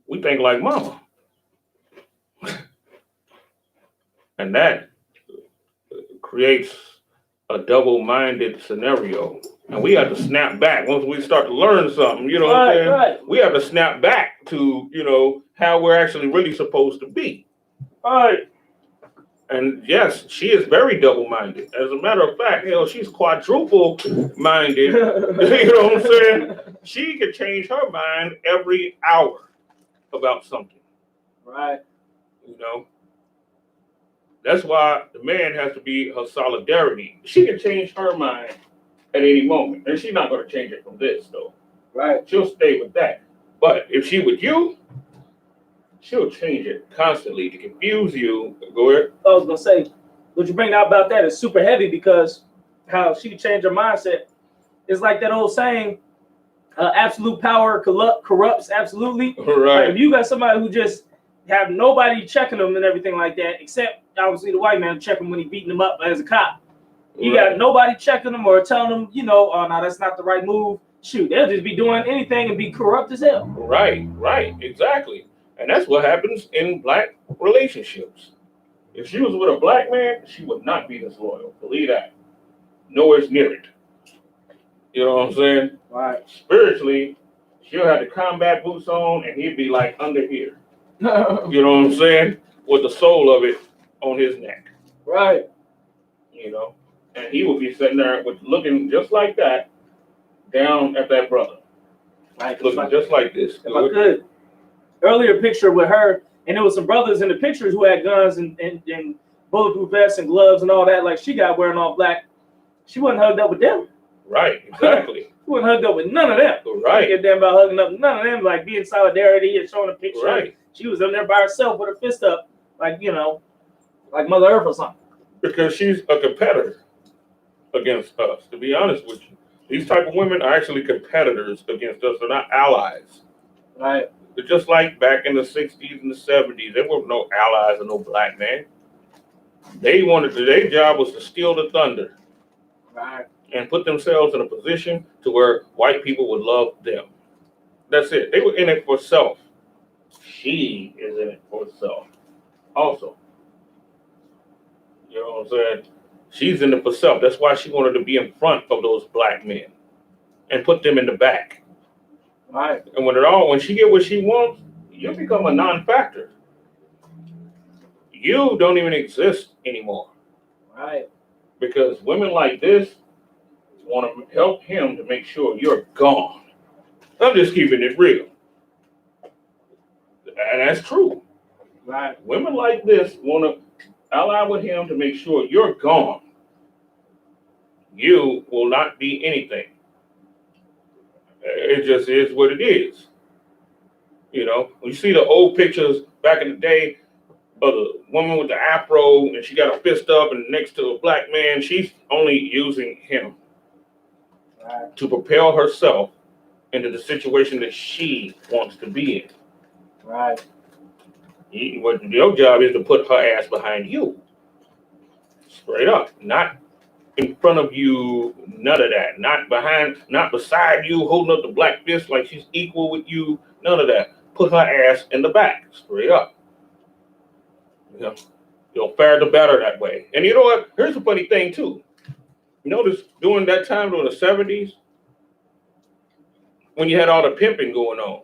We think like mama. And that creates a double-minded scenario. And we have to snap back once we start to learn something, you know what I'm saying? Right. We have to snap back to, you know, how we're actually really supposed to be. Right. And yes, she is very double-minded. As a matter of fact, she's quadruple-minded. You know what I'm saying? She can change her mind every hour about something. Right. You know? That's why the man has to be her solidarity. She can change her mind at any moment. And she's not going to change it from this, though. Right. She'll stay with that. But if she with you, she'll change it constantly to confuse you. Go ahead. I was going to say, what you bring out about that is super heavy because how she can change her mindset. It's like that old saying, absolute power corrupts absolutely. Right. Like if you got somebody who just have nobody checking them and everything like that, except obviously the white man checking when he beating them up as a cop. You got nobody checking them or telling them, oh, no, that's not the right move. Shoot, they'll just be doing anything and be corrupt as hell. Right, exactly. And that's what happens in black relationships. If she was with a black man, she would not be this loyal. Believe that. Nowhere near it. You know what I'm saying? Right. Spiritually, she'll have the combat boots on, and he'd be like under here. You know what I'm saying? With the soul of it on his neck. Right. You know, and he would be sitting there with looking just like that, down at that brother. Right. Looking just like this. If I could, earlier picture with her, and there was some brothers in the pictures who had guns and bulletproof vests and gloves and all that. Like she got wearing all black. She wasn't hugged up with them. Right, exactly. She wasn't hugged up with none of them. Right. Get damn about hugging up none of them, like being solidarity and showing a picture. Right. She was in there by herself with her fist up, like, you know, like Mother Earth or something. Because she's a competitor against us. To be honest with you, these type of women are actually competitors against us. They're not allies. Right. They're just like back in the 60s and the 70s. There were no allies of no black man. They wanted to, their job was to steal the thunder. Right. And put themselves in a position to where white people would love them. That's it. They were in it for self. She is in it for self also. You know what I'm saying? She's in it for self. That's why she wanted to be in front of those black men and put them in the back. Right. And when she get what she wants, you become a non-factor. You don't even exist anymore. Right. Because women like this want to help him to make sure you're gone. I'm just keeping it real. And that's true. Right. Women like this want to ally with him to make sure you're gone. You will not be anything. It just is what it is. You know, when you see the old pictures back in the day of the woman with the afro and she got her fist up and next to a black man, she's only using him to propel herself into the situation that she wants to be in. Right. What your job is to put her ass behind you. Straight up. Not in front of you, none of that. Not behind, not beside you, holding up the black fist like she's equal with you. None of that. Put her ass in the back. Straight up. You know, you'll fare the better that way. And you know what? Here's a funny thing too. You notice during that time, during the 70s, when you had all the pimping going on,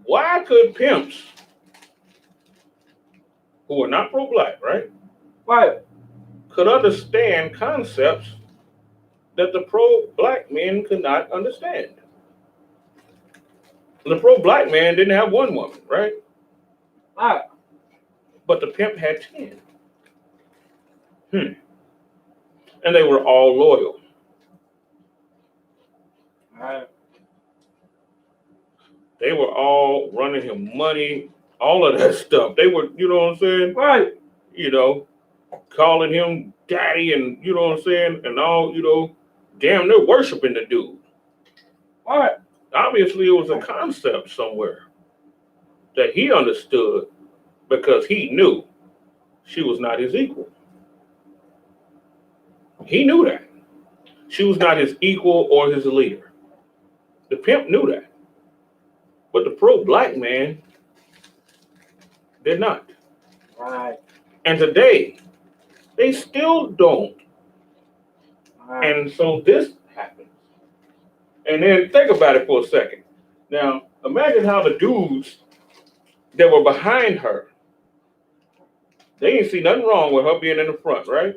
why could pimps who are not pro-black, right? Right. Could understand concepts that the pro-black men could not understand. The pro-black man didn't have one woman, right? Right. But the pimp had 10. And they were all loyal. Right. They were all running him money, all of that stuff. They were, you know what I'm saying? Right. You know, calling him daddy and, you know what I'm saying? And all, you know, damn, they're worshiping the dude. Right. Obviously, it was a concept somewhere that he understood because he knew she was not his equal. He knew that. She was not his equal or his leader. The pimp knew that. But the pro-black man did not. Right. And today, they still don't. Right. And so this happens. And then think about it for a second. Now, imagine how the dudes that were behind her, they didn't see nothing wrong with her being in the front, right?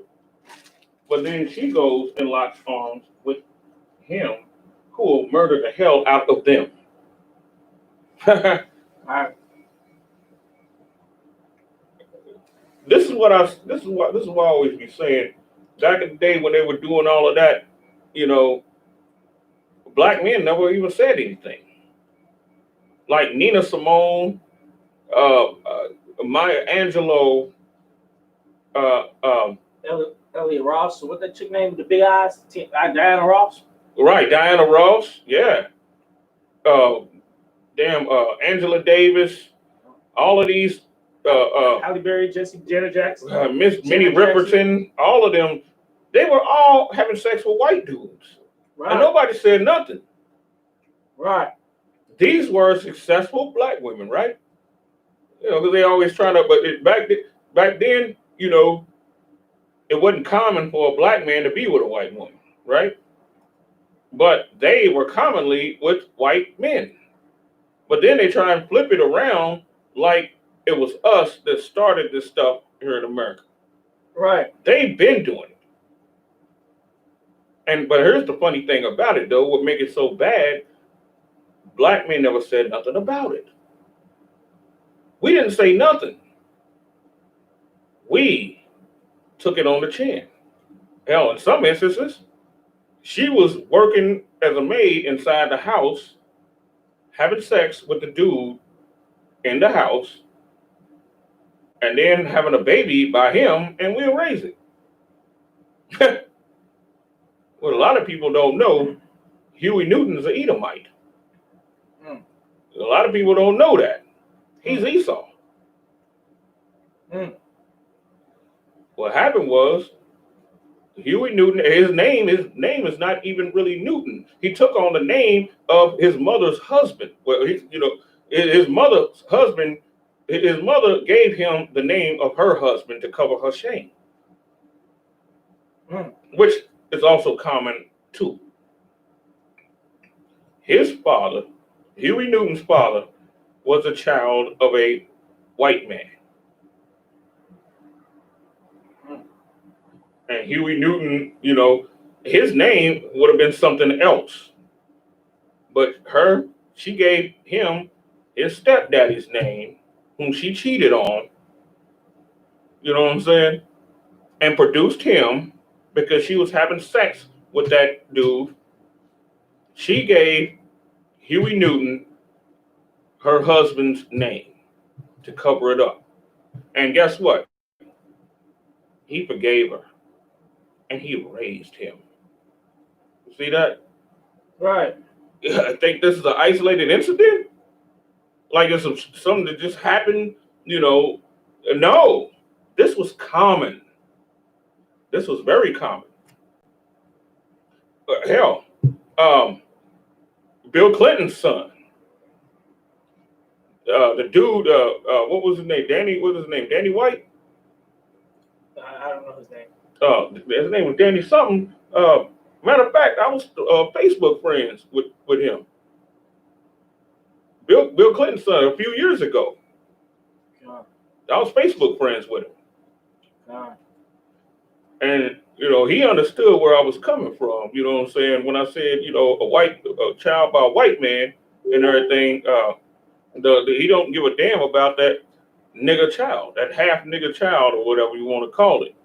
But then she goes and locks arms with him, who will murder the hell out of them. Right. This is why I always be saying, back in the day when they were doing all of that, you know, black men never even said anything. Like Nina Simone, Maya Angelou, Elliot Ross. What that chick name with the big eyes? Diana Ross. right, Diana Ross, yeah. Angela Davis, all of these, Halle Berry, Janet Jackson, Miss Minnie Riperton, all of them, they were all having sex with white dudes. Right. And nobody said nothing. Right. These were successful black women, right? You know, because they always trying to, but back then, you know, it wasn't common for a black man to be with a white woman, right? But they were commonly with white men. But then they try and flip it around like it was us that started this stuff here in America. Right. They've been doing it. But here's the funny thing about it, though, what makes it so bad, black men never said nothing about it. We didn't say nothing. We took it on the chin. Hell, in some instances, she was working as a maid inside the house, having sex with the dude in the house, and then having a baby by him, and we'll raise it. What a lot of people don't know, Huey Newton's an Edomite. Mm. A lot of people don't know that. He's Esau. Mm. What happened was Huey Newton, his name is not even really Newton. He took on the name of his mother's husband. Well, his mother's husband, his mother gave him the name of her husband to cover her shame, which is also common too. His father, Huey Newton's father, was a child of a white man. And Huey Newton, his name would have been something else. But she gave him his stepdaddy's name, whom she cheated on, you know what I'm saying? And produced him because she was having sex with that dude. She gave Huey Newton her husband's name to cover it up. And guess what? He forgave her and he raised him. You see that? Right. I think this is an isolated incident. Like it's something that just happened, No, this was common. This was very common. Hell, Bill Clinton's son, the dude, what was his name? Danny White? I don't know his name. His name was Danny something. Matter of fact, I was Facebook friends with him. Bill Clinton's son a few years ago. God. I was Facebook friends with him. God. And, he understood where I was coming from. You know what I'm saying? When I said, a child by a white man and everything, he don't give a damn about that nigger child, that half nigger child or whatever you want to call it.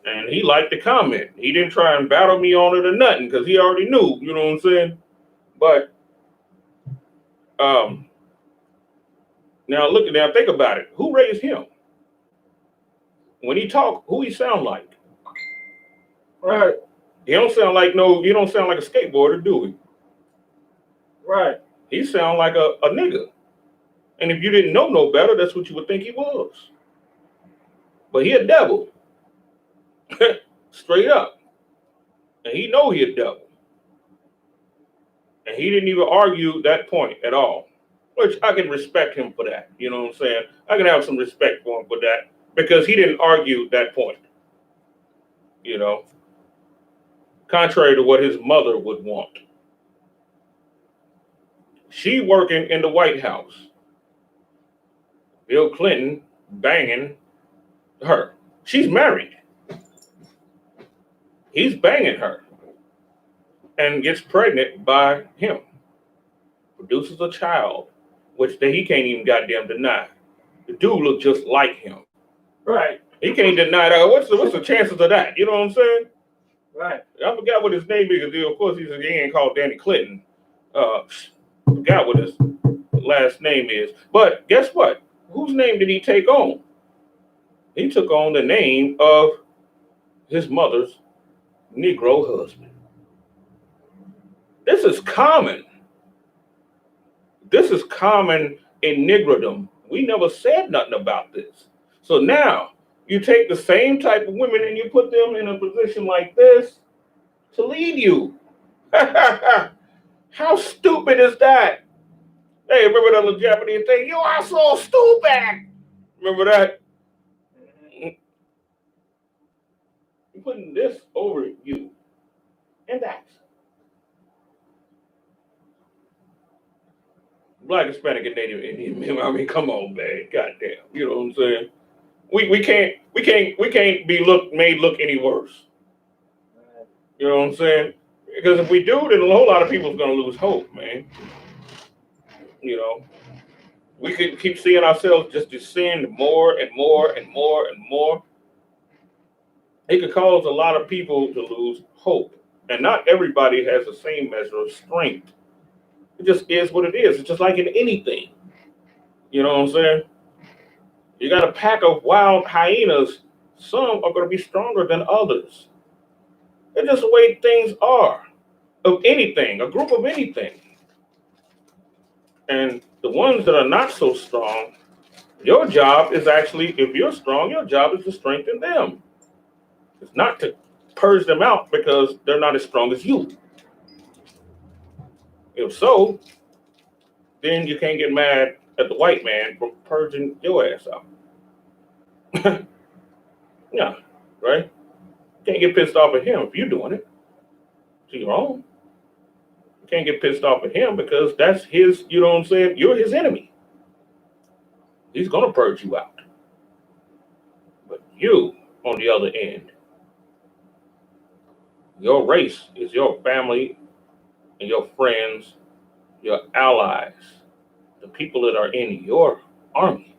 And he liked the comment. He didn't try and battle me on it or nothing because he already knew, you know what I'm saying? But now think about it. Who raised him? When he talk, who he sound like? Right. He don't sound like a skateboarder, do he? Right. He sound like a nigga. And if you didn't know no better, that's what you would think he was. But he a devil. Straight up. And he know he a devil. And he didn't even argue that point at all. Which I can respect him for that. You know what I'm saying? I can have some respect for him for that. Because he didn't argue that point. Contrary to what his mother would want. She working in the White House. Bill Clinton banging her. She's married. He's banging her. And gets pregnant by him. Produces a child, which he can't even goddamn deny. The dude looked just like him. Right. He can't deny that. What's the chances of that? You know what I'm saying? Right. I forgot what his name is. Of course, he ain't called Danny Clinton. Forgot what his last name is. But guess what? Whose name did he take on? He took on the name of his mother's Negro husband. This is common. This is common in Negrodom. We never said nothing about this. So now you take the same type of women and you put them in a position like this to lead you. How stupid is that? Hey, remember that little Japanese thing? You are so stupid. Remember that? You're putting this over you. and that. Black, Hispanic, and Native Indian. I mean, come on, man. Goddamn. You know what I'm saying? We can't be made look any worse. You know what I'm saying? Because if we do, then a whole lot of people's gonna lose hope, man. You know, we could keep seeing ourselves just descend more and more and more and more. It could cause a lot of people to lose hope. And not everybody has the same measure of strength. It just is what it is. It's just like in anything. You know what I'm saying? You got a pack of wild hyenas. Some are going to be stronger than others. It's just the way things are. Of anything, a group of anything. And the ones that are not so strong, your job is actually, if you're strong, your job is to strengthen them. It's not to purge them out because they're not as strong as you. If so, then you can't get mad at the white man for purging your ass out. Yeah, right? You can't get pissed off at him if you're doing it to your own. You can't get pissed off at him because that's his, you know what I'm saying? You're his enemy. He's going to purge you out. But you, on the other end, your race is your family and your friends, your allies, the people that are in your army.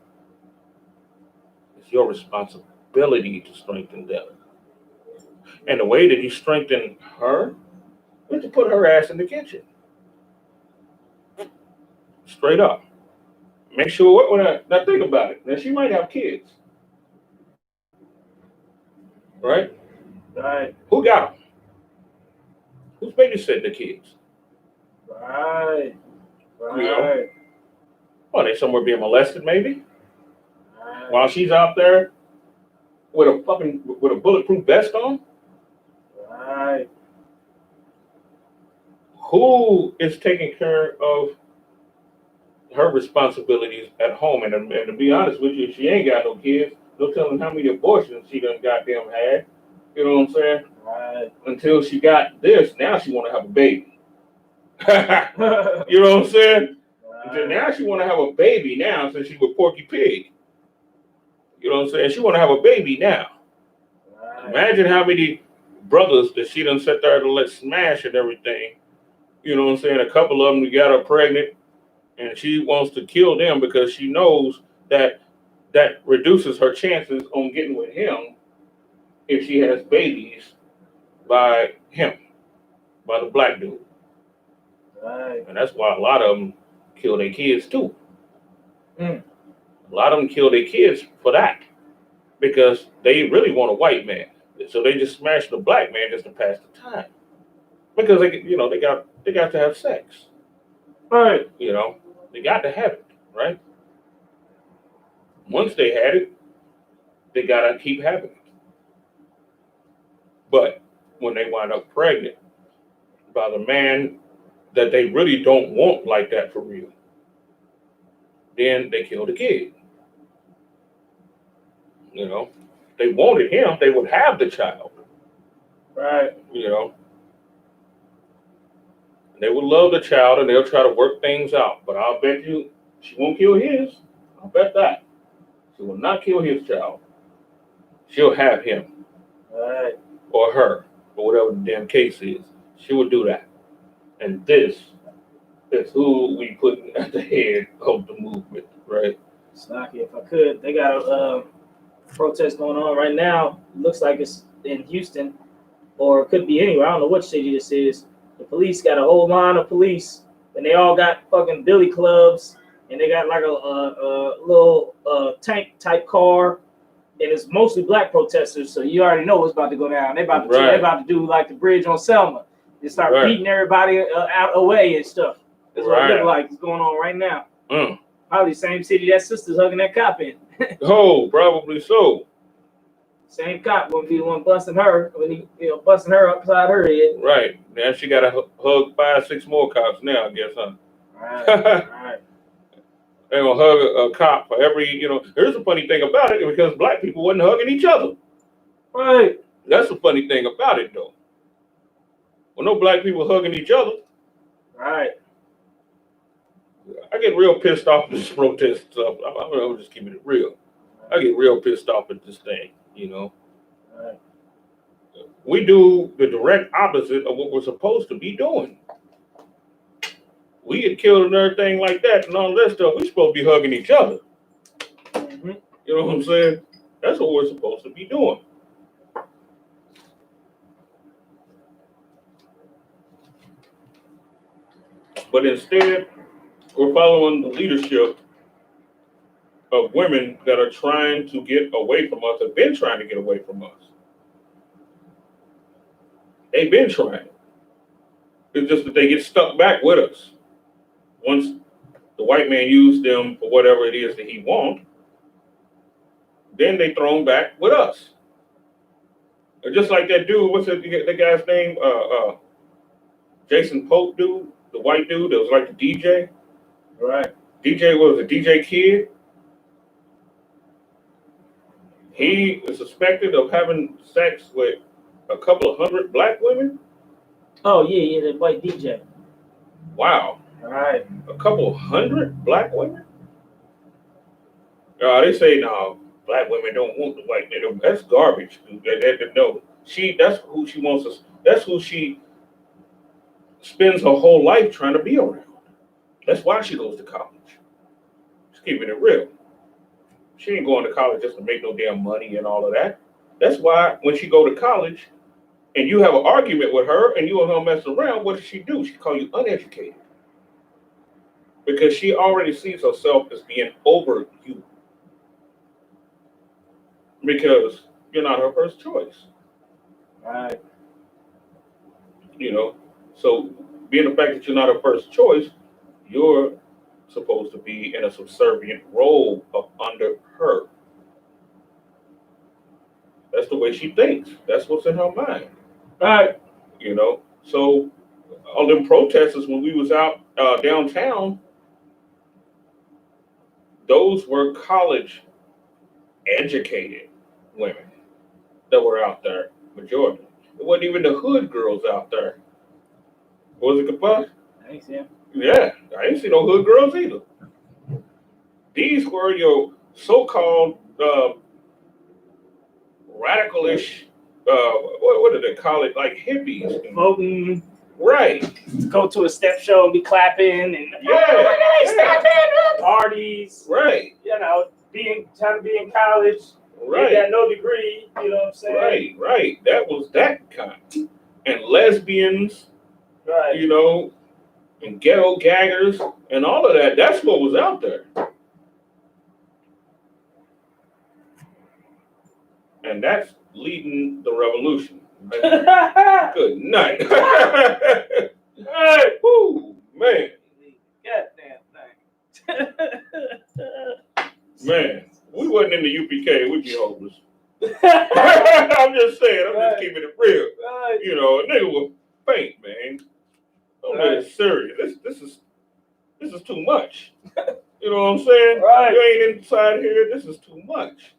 It's your responsibility to strengthen them. And the way that you strengthen her is to put her ass in the kitchen. Straight up. Make sure, now think about it. Now she might have kids. Right? Right. Who got them? Who's babysitting the kids? Right. Right. You know? Well, they somewhere being molested, maybe? Right. While she's out there with a bulletproof vest on? Right. Who is taking care of her responsibilities at home? And to be honest with you, she ain't got no kids. No telling how many abortions she done goddamn had. You know what I'm saying? Right. Until she got this, now she want to have a baby. You know what I'm saying? Right. Until now she want to have a baby now since she was Porky Pig. You know what I'm saying? She want to have a baby now. Right. Imagine how many brothers that she done sat there to let smash and everything. You know what I'm saying? A couple of them got her pregnant, and she wants to kill them because she knows that reduces her chances on getting with him if she has babies by him, by the black dude. Right. And that's why a lot of them kill their kids too. Mm. A lot of them kill their kids for that because they really want a white man. So they just smash the black man just to pass the time because they got to have sex. Right. You know, they got to have it, right? Once they had it, they got to keep having it. But when they wind up pregnant by the man that they really don't want like that for real, then they kill the kid. You know, they wanted him, they would have the child. Right. You know, they would love the child and they'll try to work things out. But I'll bet you she won't kill his. I'll bet that. She will not kill his child. She'll have him. Right. Or her, or whatever the damn case is. She will do that. And this is who we put at the head of the movement, right? Snacky, if I could, they got a protest going on right now. Looks like it's in Houston, or it could be anywhere. I don't know what city this is. The police got a whole line of police, and they all got fucking billy clubs, and they got like a little tank type car. And it's mostly black protesters, so you already know what's about to go down. They about to do like the bridge on Selma. They start beating everybody out away and stuff. That's what it looks like. It's going on right now. Probably the same city that sister's hugging that cop in. Oh, probably so. Same cop gonna be the one busting her when he busting her upside her head. Right. Now she got to hug 5-6 more cops now, I guess, huh? Right. They're going to hug a cop for every, here's the funny thing about it, because black people wasn't hugging each other. Right. That's the funny thing about it, though. Well, no black people hugging each other. Right. I get real pissed off at this protest stuff. I'm just keeping it real. I get real pissed off at this thing, you know. Right. We do the direct opposite of what we're supposed to be doing. We get killed and everything like that and all that stuff. We're supposed to be hugging each other. Mm-hmm. You know what I'm saying? That's what we're supposed to be doing. But instead, we're following the leadership of women that are trying to get away from us, have been trying to get away from us. They've been trying. It's just that they get stuck back with us. Once the white man used them for whatever it is that he wants, then they throw them back with us. Just like that dude, what's that guy's name? Jason Pope dude, the white dude that was like the DJ. Right. DJ, what was it, DJ Kid? He is suspected of having sex with a couple of hundred black women. Oh yeah, that white DJ. Wow. All right. A couple hundred black women? They say no, black women don't want the white men. That's garbage, dude. No, that's who she wants us. That's who she spends her whole life trying to be around. That's why she goes to college. Just keeping it real. She ain't going to college just to make no damn money and all of that. That's why when she go to college and you have an argument with her and you and her mess around, what does she do? She call you uneducated. Because she already sees herself as being over you. Because you're not her first choice. Right. You know, so being the fact that you're not her first choice, you're supposed to be in a subservient role up under her. That's the way she thinks. That's what's in her mind. Right. You know, so all them protesters when we was out downtown, those were college educated women that were out there, majority. It wasn't even the hood girls out there. Was it Kapash? I ain't see him. Yeah, I ain't see no hood girls either. These were your so-called radicalish, what do they call it, like hippies. Voting. Right. Go to a step show and be clapping and parties. Right. You know, trying to be in college. Right. You got no degree. You know what I'm saying? Right. That was that kind. And lesbians, Right. you know, and ghetto gaggers and all of that. That's what was out there. And that's leading the revolution. Good night. Hey, whoo, man. Goddamn thing. Man, we wasn't in the UPK, we'd be hopeless. I'm just saying, I'm just keeping it real. Right. You know, a nigga will faint, man. Don't let it serious. This is too much. You know what I'm saying? Right. You ain't inside here, this is too much.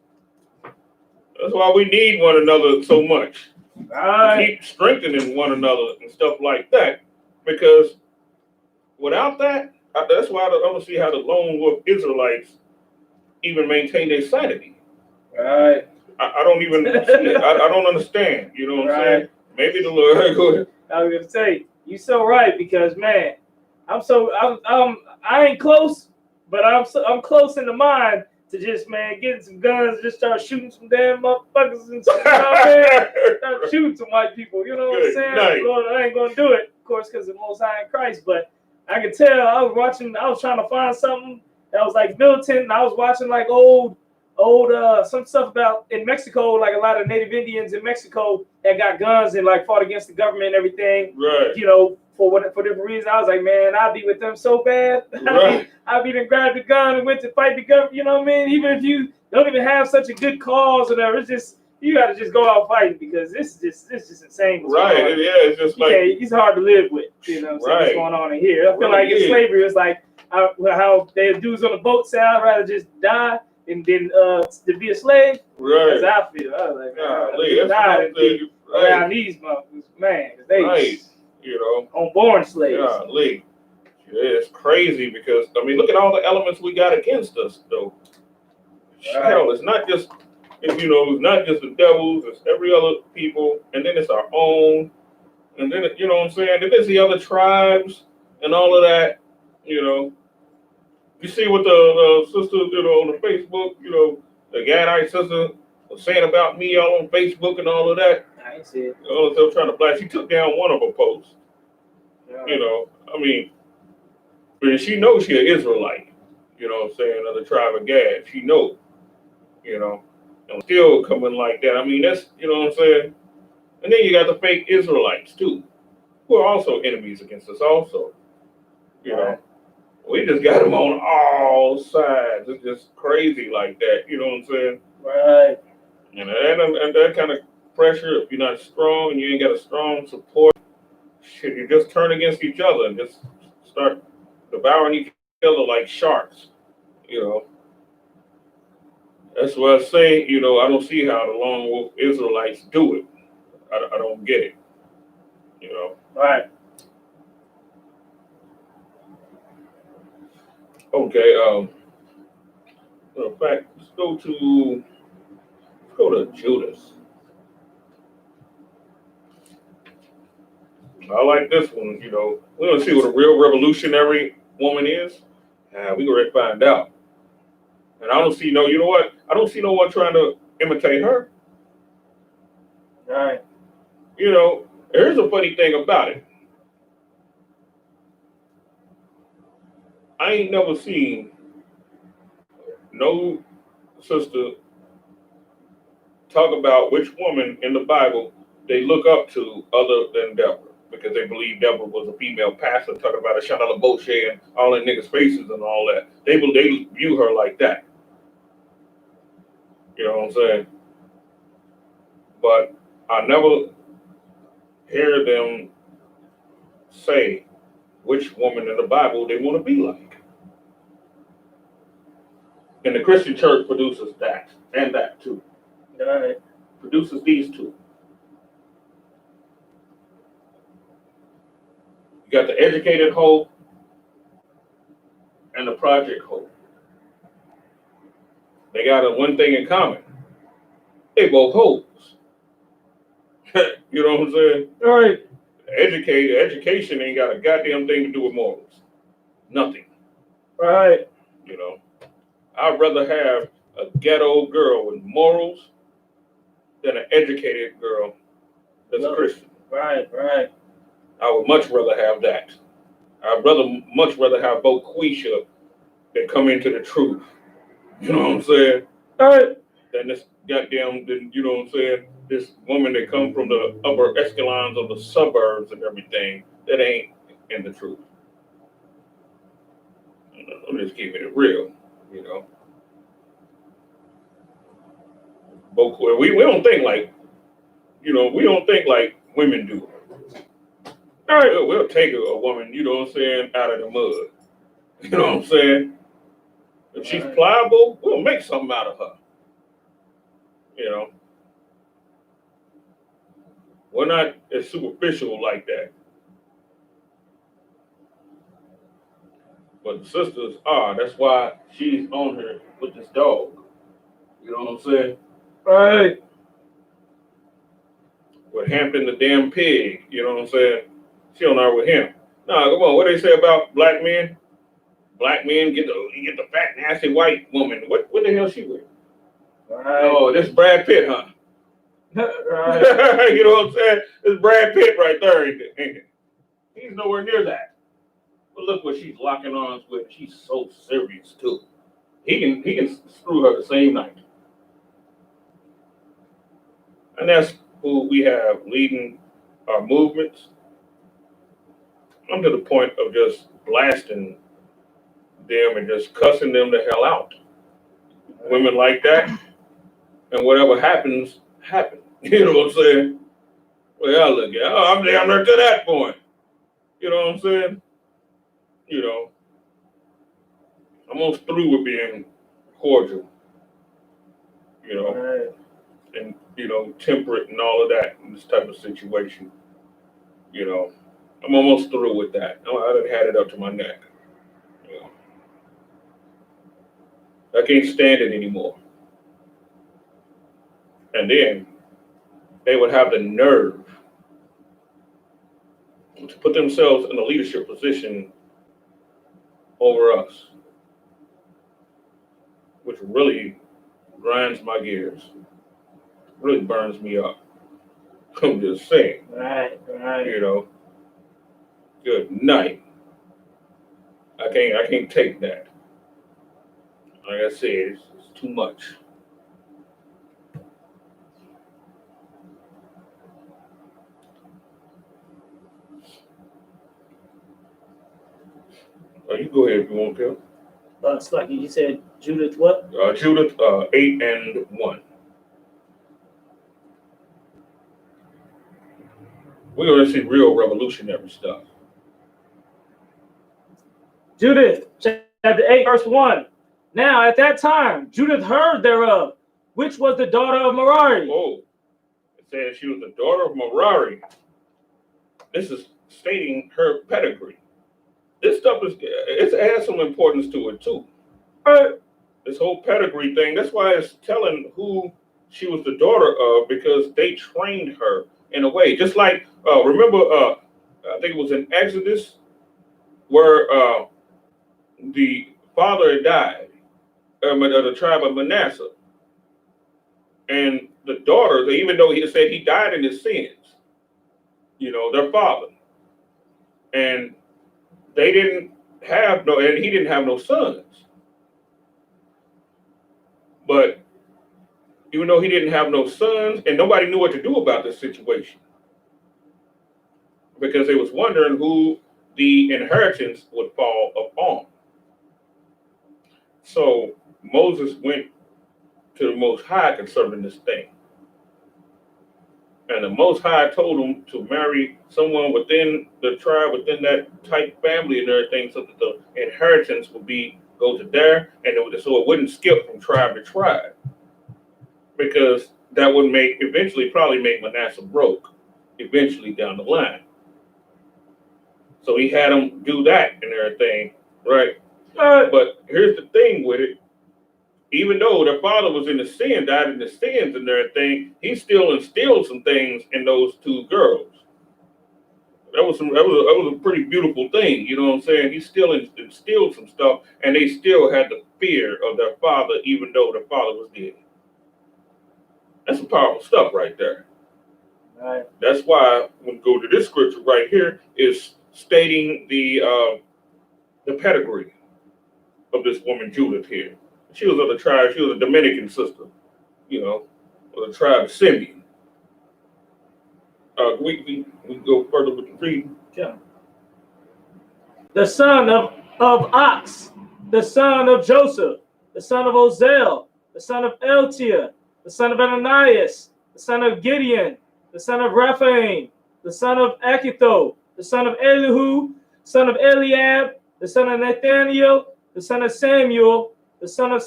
That's why we need one another so much. Right. Keep strengthening one another and stuff like that. Because without that, that's why I don't see how the lone wolf Israelites even maintain their sanity. Right. I don't even see it. I don't understand. You know what I'm saying? Maybe the Lord. Go ahead. I was gonna say, you so right, because man, I ain't close, but I'm close in the mind to just, man, getting some guns and just start shooting some damn motherfuckers and stuff. You know what I'm saying? Start shooting some white people. You know what I'm saying? Nice. Lord, I ain't gonna do it, of course, because of the Most High in Christ. But I could tell I was trying to find something that was like militant, and I was watching like old some stuff about in Mexico, like a lot of Native Indians in Mexico that got guns and like fought against the government and everything. Right. You know, for different reasons. I was like, man, I'll be with them so bad. Right. I'll be to grab the gun and went to fight the government. You know what I mean? Even if you don't even have such a good cause or whatever, it's just you got to just go out fighing, because this is just insane. Right. Yeah. It's just like it's hard to live with. You know what I'm saying? What's going on in here? I feel like in slavery, it's like how they dudes on the boat say, I'd rather just die and then to be a slave. Right. As I feel. I was like, around these motherfuckers, man. Right. You know, Unborn slaves. yeah, Lee. It's crazy because I mean, look at all the elements we got against us, though. Right. Hell, it's not just it's not just the devils. It's every other people, and then it's our own, and then you know what I'm saying. Then there's the other tribes and all of that. You know, you see what the sister on the Facebook. You know, the Gadite sister was saying about me all on Facebook and all of that. I ain't see it. Still trying to blast. She took down one of her posts. Yeah. You know, I mean, but she knows she's an Israelite. You know what I'm saying? Of the tribe of Gad. She knows. You know, and still coming like that. I mean, that's, you know what I'm saying? And then you got the fake Israelites too, who are also enemies against us also. You know, we just got them on all sides. It's just crazy like that. You know what I'm saying? Right. And that kind of pressure, if you're not strong and you ain't got a strong support, shit, you just turn against each other and just start devouring each other like sharks. You know. That's what I say, you know, I don't see how the lone wolf Israelites do it. I don't get it, you know. Right. Okay, in fact, let's go to Judas. I like this one, you know. We want to see what a real revolutionary woman is. We gonna find out. And I don't see you know what? I don't see no one trying to imitate her. Right. You know, here's a funny thing about it. I ain't never seen no sister talk about which woman in the Bible they look up to other than Deborah, because they believe Deborah was a female pastor, talking about a SHALAM and all in niggas' faces and all that. They view her like that. You know what I'm saying? But I never hear them say which woman in the Bible they want to be like. And the Christian church produces that, and that too. Right. Produces these two. You got the educated hoe and the project hoe. They got one thing in common. They both hoes. You know what I'm saying? Right. Education ain't got a goddamn thing to do with morals. Nothing. Right. You know, I'd rather have a ghetto girl with morals than an educated girl that's a Christian. Right. Right. I would much rather have that. Much rather have both Quisha that come into the truth. You know what I'm saying? Right. Than this goddamn, you know what I'm saying? This woman that come from the upper echelons of the suburbs and everything that ain't in the truth. I'm just keeping it real, you know. But we don't think like, you know, we don't think like women do. All right, we'll take a woman, you know what I'm saying, out of the mud. You know what I'm saying? If she's pliable, we'll make something out of her. You know. We're not as superficial like that. But the sisters are. That's why she's on her with this dog. You know what I'm saying? Right. With Hampton the damn pig. You know what I'm saying? She on her with him. Nah, come on. What they say about black men? Black men get the fat, nasty white woman. What the hell she with? Right. Oh, this Brad Pitt, huh? Right. You know what I'm saying? It's Brad Pitt right there, ain't it? He's nowhere near that. But look what she's locking arms with. She's so serious too. He can screw her the same night. And that's who we have leading our movements. I'm to the point of just blasting them and just cussing them the hell out. Women like that, and whatever happens, happens. You know what I'm saying? Well, I look at, I'm damn near to that point. You know what I'm saying? You know, I'm almost through with being cordial. You know, Right. and you know, temperate and all of that in this type of situation. You know, I'm almost through with that. I done had it up to my neck. You know, I can't stand it anymore. And then they would have the nerve to put themselves in a leadership position over us, which really grinds my gears, really burns me up. I'm just saying. Right. You know, good night. I can't take that. Like I said, it's too much. You go ahead if you want to. It's like you said, Judith what? Judith 8:1. We're going to see real revolutionary stuff. Judith, chapter 8, verse 1. Now at that time, Judith heard thereof, which was the daughter of Merari. Oh, it says she was the daughter of Merari. This is stating her pedigree. This stuff it has some importance to it too. This whole pedigree thing, that's why it's telling who she was the daughter of, because they trained her in a way. Just like, remember, I think it was in Exodus, where the father had died, of the tribe of Manasseh. And the daughter, even though he said he died in his sins, you know, their father. And they didn't have and he didn't have no sons. But even though he didn't have no sons, and nobody knew what to do about this situation, because they was wondering who the inheritance would fall upon. So Moses went to the Most High concerning this thing. And the Most High told him to marry someone within the tribe, within that type family and everything, so that the inheritance would go to there, and so it wouldn't skip from tribe to tribe. Because that would probably make Manasseh broke eventually down the line. So he had him do that and everything, right? But here's the thing with it. Even though their father was died in the sins and everything, he still instilled some things in those two girls. That was a pretty beautiful thing, you know what I'm saying? He still instilled some stuff, and they still had the fear of their father, even though their father was dead. That's some powerful stuff right there. Right. That's why when we go to this scripture right here, is stating the pedigree of this woman Judith here. She was of the tribe. She was a Dominican sister, you know, of the tribe of Simeon. We go further with the reading. Yeah. The son of Ox, the son of Joseph, the son of Ozel, the son of Eltiah, the son of Ananias, the son of Gideon, the son of Raphaim, the son of Achitho, the son of Elihu, son of Eliab, the son of Nathaniel, the son of Samuel, the son of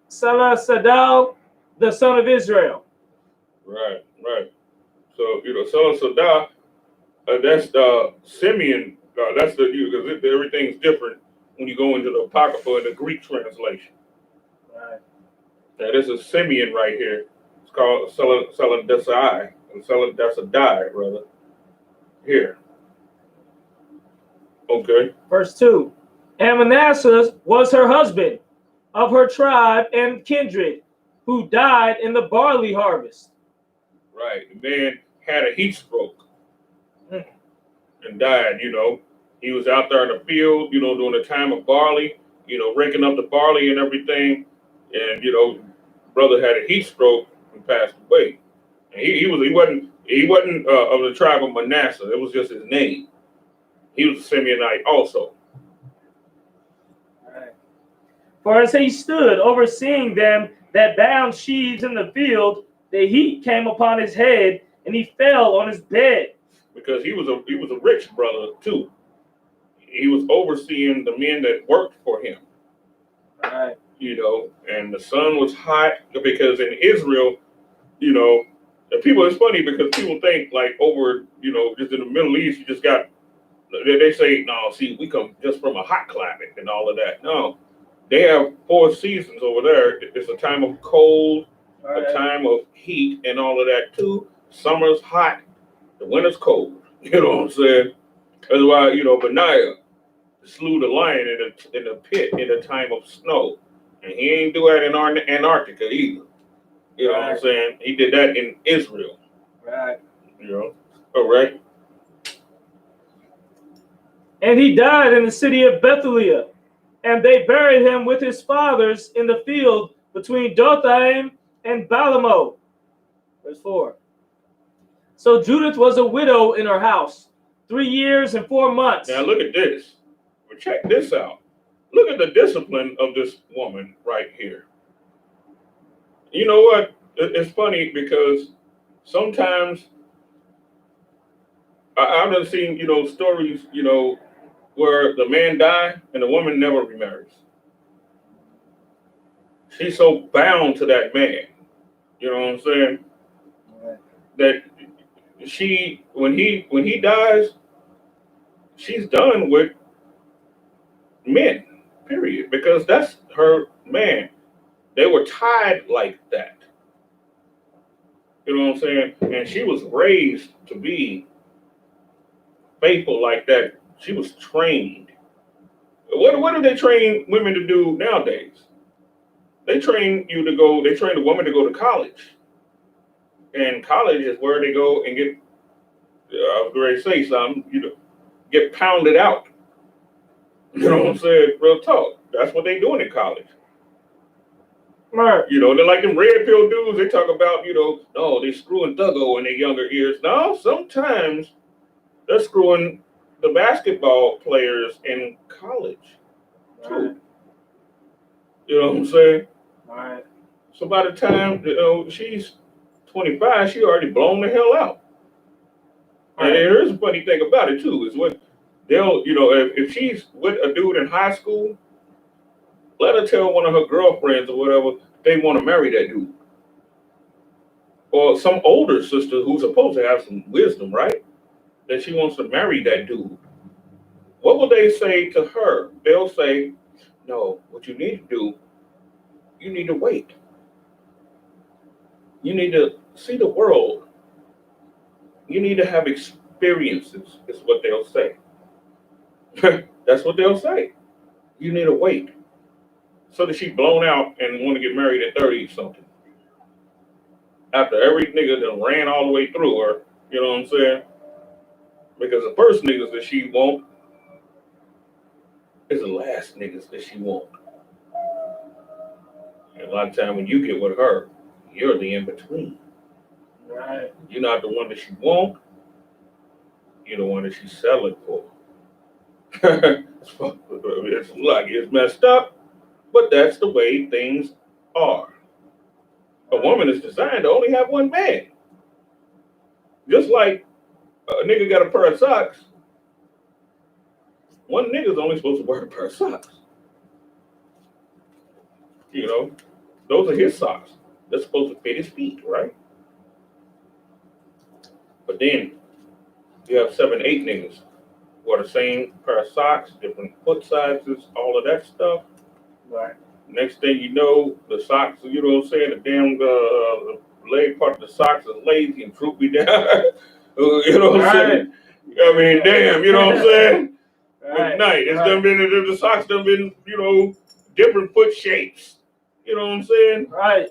Salasadal, the son of Israel. Right. So, you know, son of Sadah, that's Simeon. That's because everything's different when you go into the Apocrypha in the Greek translation. Right. Now, this is Simeon right here. It's called Saladesai, and Saladesadai, rather. Here. Okay. Verse 2. And Manasseh was her husband, of her tribe and kindred, who died in the barley harvest. Right. The man had a heat stroke and died, you know. He was out there in the field, you know, during the time of barley, you know, raking up the barley and everything. And, you know, brother had a heat stroke and passed away. And he wasn't of the tribe of Manasseh. It was just his name. He was a Simeonite also. Right. For as he stood overseeing them that bound sheaves in the field, the heat came upon his head, and he fell on his bed. Because he was a rich brother too. He was overseeing the men that worked for him. Right. You know, and the sun was hot because in Israel, you know, and it's funny because people think like over, you know, just in the Middle East, you just got They say, no, see, we come just from a hot climate and all of that. No, they have 4 seasons over there. It's a time of cold, a time of heat, and all of that too. Summer's hot, the winter's cold. You know what I'm saying? That's why, Benaiah slew the lion in the pit in a time of snow. And he ain't do that in Antarctica either. You know what I'm saying? He did that in Israel. Right. All right. And he died in the city of Bethlehem, and they buried him with his fathers in the field between Dothaim and Balamo. Verse 4. So Judith was a widow in her house 3 years and 4 months. Now look at this. But check this out. Look at the discipline of this woman right here. You know what? It's funny because sometimes I've done seen, stories, where the man died and the woman never remarries. She's so bound to that man. You know what I'm saying? That she, when he dies, she's done with men, period. Because that's her man. They were tied like that. You know what I'm saying? And she was raised to be faithful like that. She was trained. What do they train women to do nowadays? They train the woman to go to college. And college is where they go and get, I was ready to say something, get pounded out. You know what I'm saying? Real talk. That's what they doing in college. Right. They're like them red pill dudes. They talk about, no, they screwing Thuggo in their younger years. No, sometimes they're screwing the basketball players in college too. Right. You know what I'm saying? Right. So by the time she's 25, she already blown the hell out. Right. And here's a funny thing about it too, is what they'll, if she's with a dude in high school, let her tell one of her girlfriends or whatever they want to marry that dude. Or some older sister who's supposed to have some wisdom, right? That she wants to marry that dude. What will they say to her? They'll say, no, what you need to do, you need to wait. You need to see the world. You need to have experiences, is what they'll say. That's what they'll say. You need to wait. So that she's blown out and want to get married at 30 something. After every nigga done ran all the way through her, you know what I'm saying? Because the first niggas that she want is the last niggas that she want. And a lot of time when you get with her, you're the in-between. Right. You're not the one that she want. You're the one that she's selling for. It's messed up, but that's the way things are. A woman is designed to only have one man. Just like a nigga got a pair of socks, one nigga's only supposed to wear a pair of socks. Those are his socks. They're supposed to fit his feet, right? But then you have 7, 8 niggas who are the same pair of socks, different foot sizes, all of that stuff. Right. Next thing you know, the socks, you know what I'm saying, the damn the leg part of the socks is lazy and droopy down. You know what I'm saying? I mean, damn, you know what I'm saying? Right. Night. It's done been, the socks done been, different foot shapes. You know what I'm saying? Right.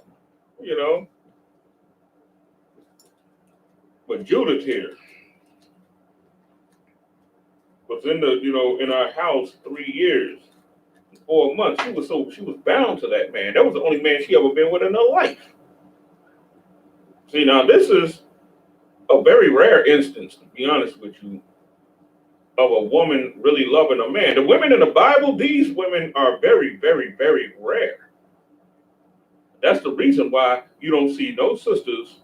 But Judith here was in in our house 3 years, 4 months. She was bound to that man. That was the only man she ever been with in her life. See, now this is a very rare instance, to be honest with you, of a woman really loving a man. The women in the Bible, these women are very, very, very rare. That's the reason why you don't see no sisters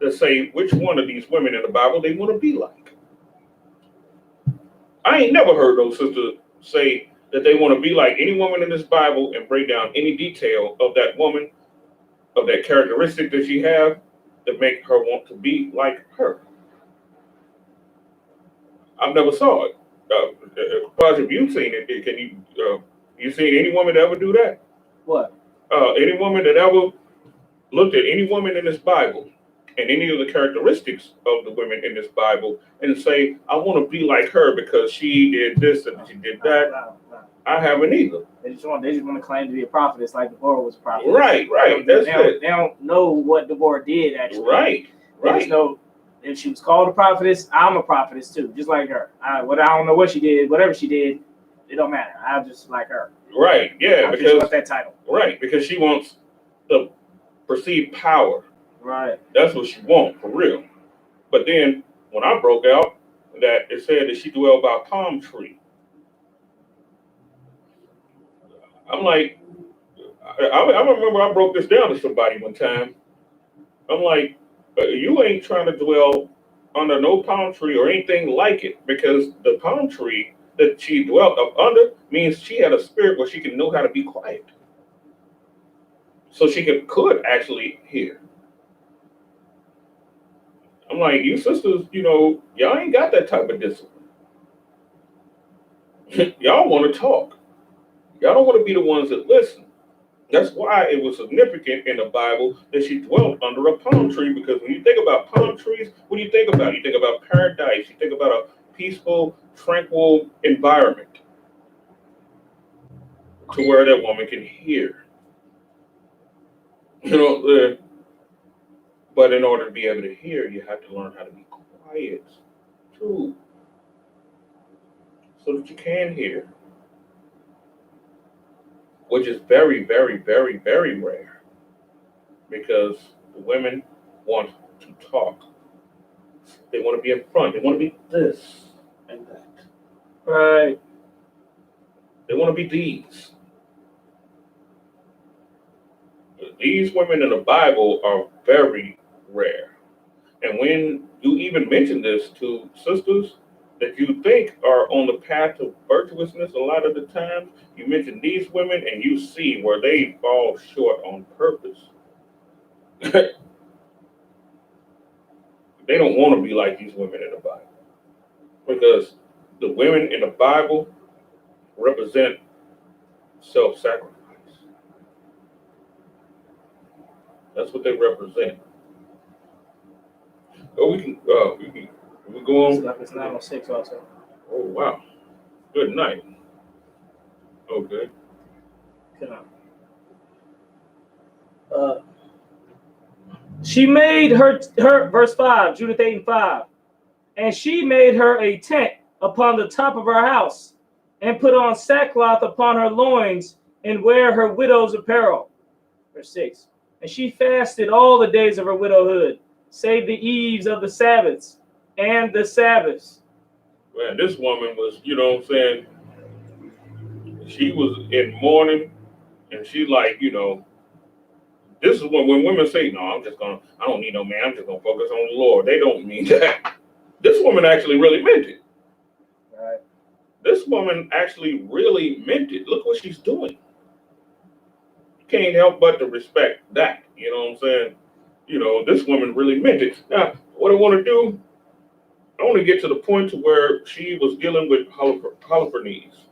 that say which one of these women in the Bible they want to be like. I ain't never heard those sisters say that they want to be like any woman in this Bible and break down any detail of that woman, of that characteristic that she have that make her want to be like her. I've never saw it. If you've seen it, can you seen any woman ever do that? What? Any woman that ever looked at any woman in this Bible and any of the characteristics of the women in this Bible and say, I want to be like her because she did this and she did that. No. I haven't either. They just want to claim to be a prophetess like Deborah was a prophetess. Right. They don't know what Deborah did actually. Right. They just know if she was called a prophetess, I'm a prophetess too, just like her. I don't know what she did, whatever she did, it don't matter. I'm just like her. Right. Yeah. Because she wants that title. Right. Because she wants the perceived power. Right. That's what she wants for real. But then when I broke out, that it said that she dwelled by a palm tree. I'm like, I remember I broke this down to somebody one time. I'm like, you ain't trying to dwell under no palm tree or anything like it, because the palm tree that she dwelt up under means she had a spirit where she can know how to be quiet. So she could actually hear. I'm like, you sisters, y'all ain't got that type of discipline. Y'all want to talk. Y'all don't want to be the ones that listen. That's why it was significant in the Bible that she dwelt under a palm tree, because when you think about palm trees, what do you think about? You think about paradise. You think about a peaceful, tranquil environment to where that woman can hear. But in order to be able to hear, you have to learn how to be quiet too, so that you can hear, which is very, very, very, very rare, because the women want to talk. They want to be in front. They want to be this and that. Right. They want to be these. These women in the Bible are very rare. And when you even mention this to sisters that you think are on the path of virtuousness, a lot of the time, you mention these women and you see where they fall short on purpose. They don't want to be like these women in the Bible, because the women in the Bible represent self-sacrifice. That's what they represent. Oh, we go on. It's 9:06 also. Oh, wow. Good night. Okay. Good night. She made her verse 5, Judith 8:5, and she made her a tent upon the top of her house, and put on sackcloth upon her loins, and wear her widow's apparel. Verse 6, and she fasted all the days of her widowhood, save the eves of the Sabbaths and the Sabbaths. Man, this woman was, she was in mourning, and she this is when women say, no, I don't need no man, I'm just gonna focus on the Lord. They don't mean that. This woman actually really meant it. Right. This woman actually really meant it. Look what she's doing. You can't help but to respect that. You know what I'm saying? This woman really meant it. Now, what I want to do, I want to get to the point to where she was dealing with Holofernes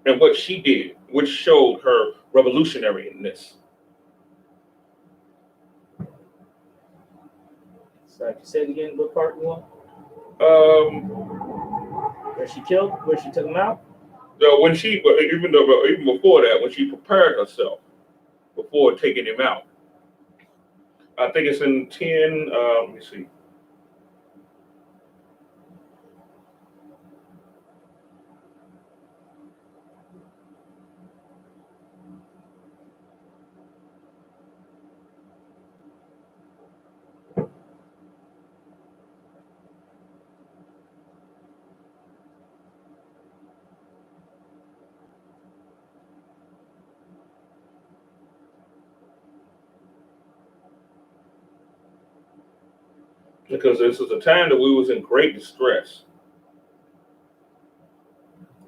and what she did, which showed her revolutionariness. So if you say it again, what part you want? Where she took him out? So even before that, when she prepared herself before taking him out, I think it's in 10. Let me see. Because this was a time that we was in great distress.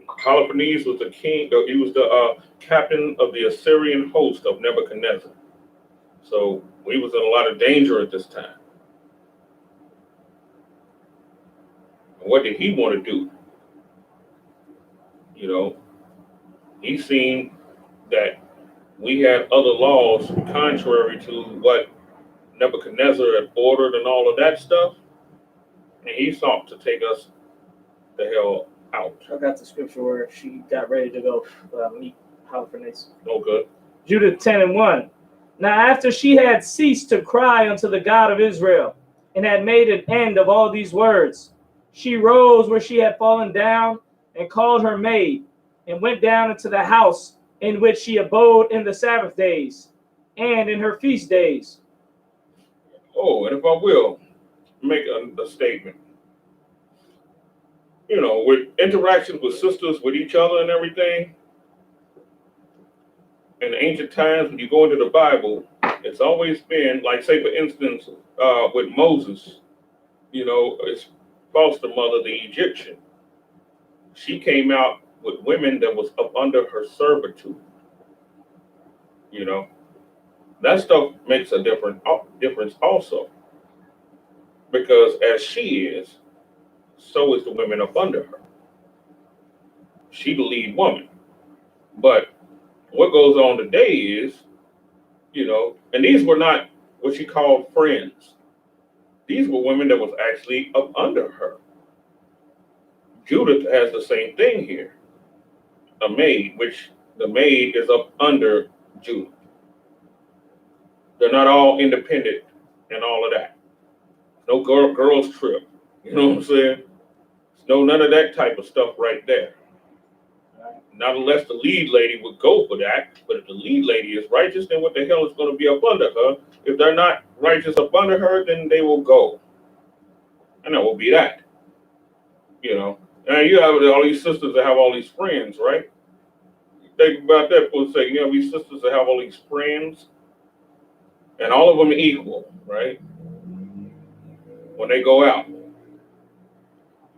Holofernes was the king. He was the captain of the Assyrian host of Nebuchadnezzar. So we was in a lot of danger at this time. What did he want to do? You know, he seen that we had other laws contrary to what Nebuchadnezzar had ordered and all of that stuff, and he sought to take us the hell out. I got the scripture where she got ready to go meet Holofernes. Okay. Judah 10:1. Now after she had ceased to cry unto the God of Israel, and had made an end of all these words, she rose where she had fallen down, and called her maid, and went down into the house in which she abode in the Sabbath days, and in her feast days. Oh, and if I will make a statement, you know, with interactions with sisters, with each other and everything, in ancient times, when you go into the Bible, it's always been, like, say, for instance, with Moses, you know, his foster mother, the Egyptian, she came out with women that was up under her servitude. You know, that stuff makes a difference also, because as she is, so is the women up under her. She the lead woman. But what goes on today is, you know, and these were not what she called friends. These were women that was actually up under her. Judith has the same thing here. A maid, which the maid is up under Judith. They're not all independent and all of that. No girls trip. You know what I'm saying? No, none of that type of stuff right there. Not unless the lead lady would go for that. But if the lead lady is righteous, then what the hell is going to be up under her? If they're not righteous up under her, then they will go. And that will be that. You know. Now you have all these sisters that have all these friends, right? Think about that for a second. You have these sisters that have all these friends, and all of them equal, right? When they go out.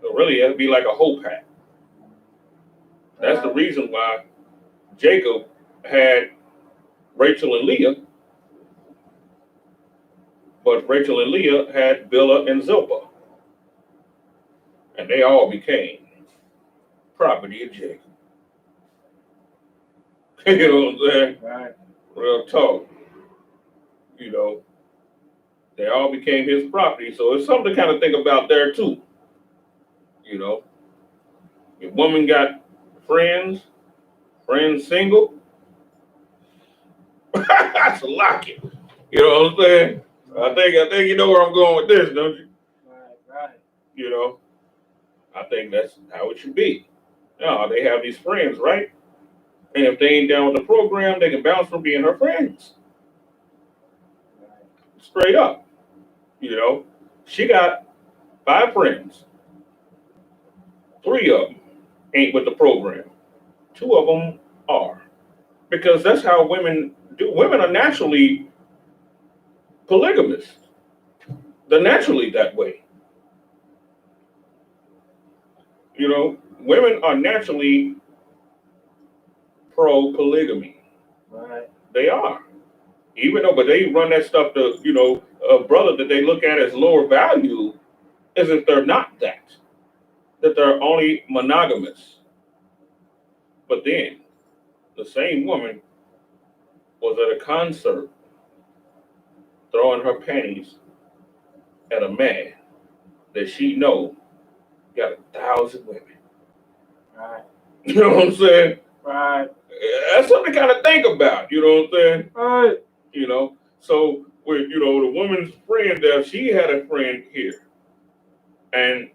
So really, it'd be like a whole pack. That's the reason why Jacob had Rachel and Leah, but Rachel and Leah had Bilhah and Zilpah. And they all became property of Jacob. You know what I'm saying? Right. Real talk. You know, they all became his property. So it's something to kind of think about there too. You know, if woman got friends single, that's a lock it. You know what I'm saying? I think you know where I'm going with this, don't you? Right. You know, I think that's how it should be. No, they have these friends, right? And if they ain't down with the program, they can bounce from being her friends. Straight up. You know, she got 5 friends. 3 of them ain't with the program. 2 of them are. Because that's how women do. Women are naturally polygamous. They're naturally that way. You know, women are naturally pro-polygamy. Right. They are. Even though, but they run that stuff to, you know, a brother that they look at as lower value as if they're not that they're only monogamous. But then, the same woman was at a concert throwing her panties at a man that she know got 1,000 women. Right. You know what I'm saying? Right. That's something to kind of think about. You know what I'm saying? Right. You know, so with, you know, the woman's friend there, she had a friend here, and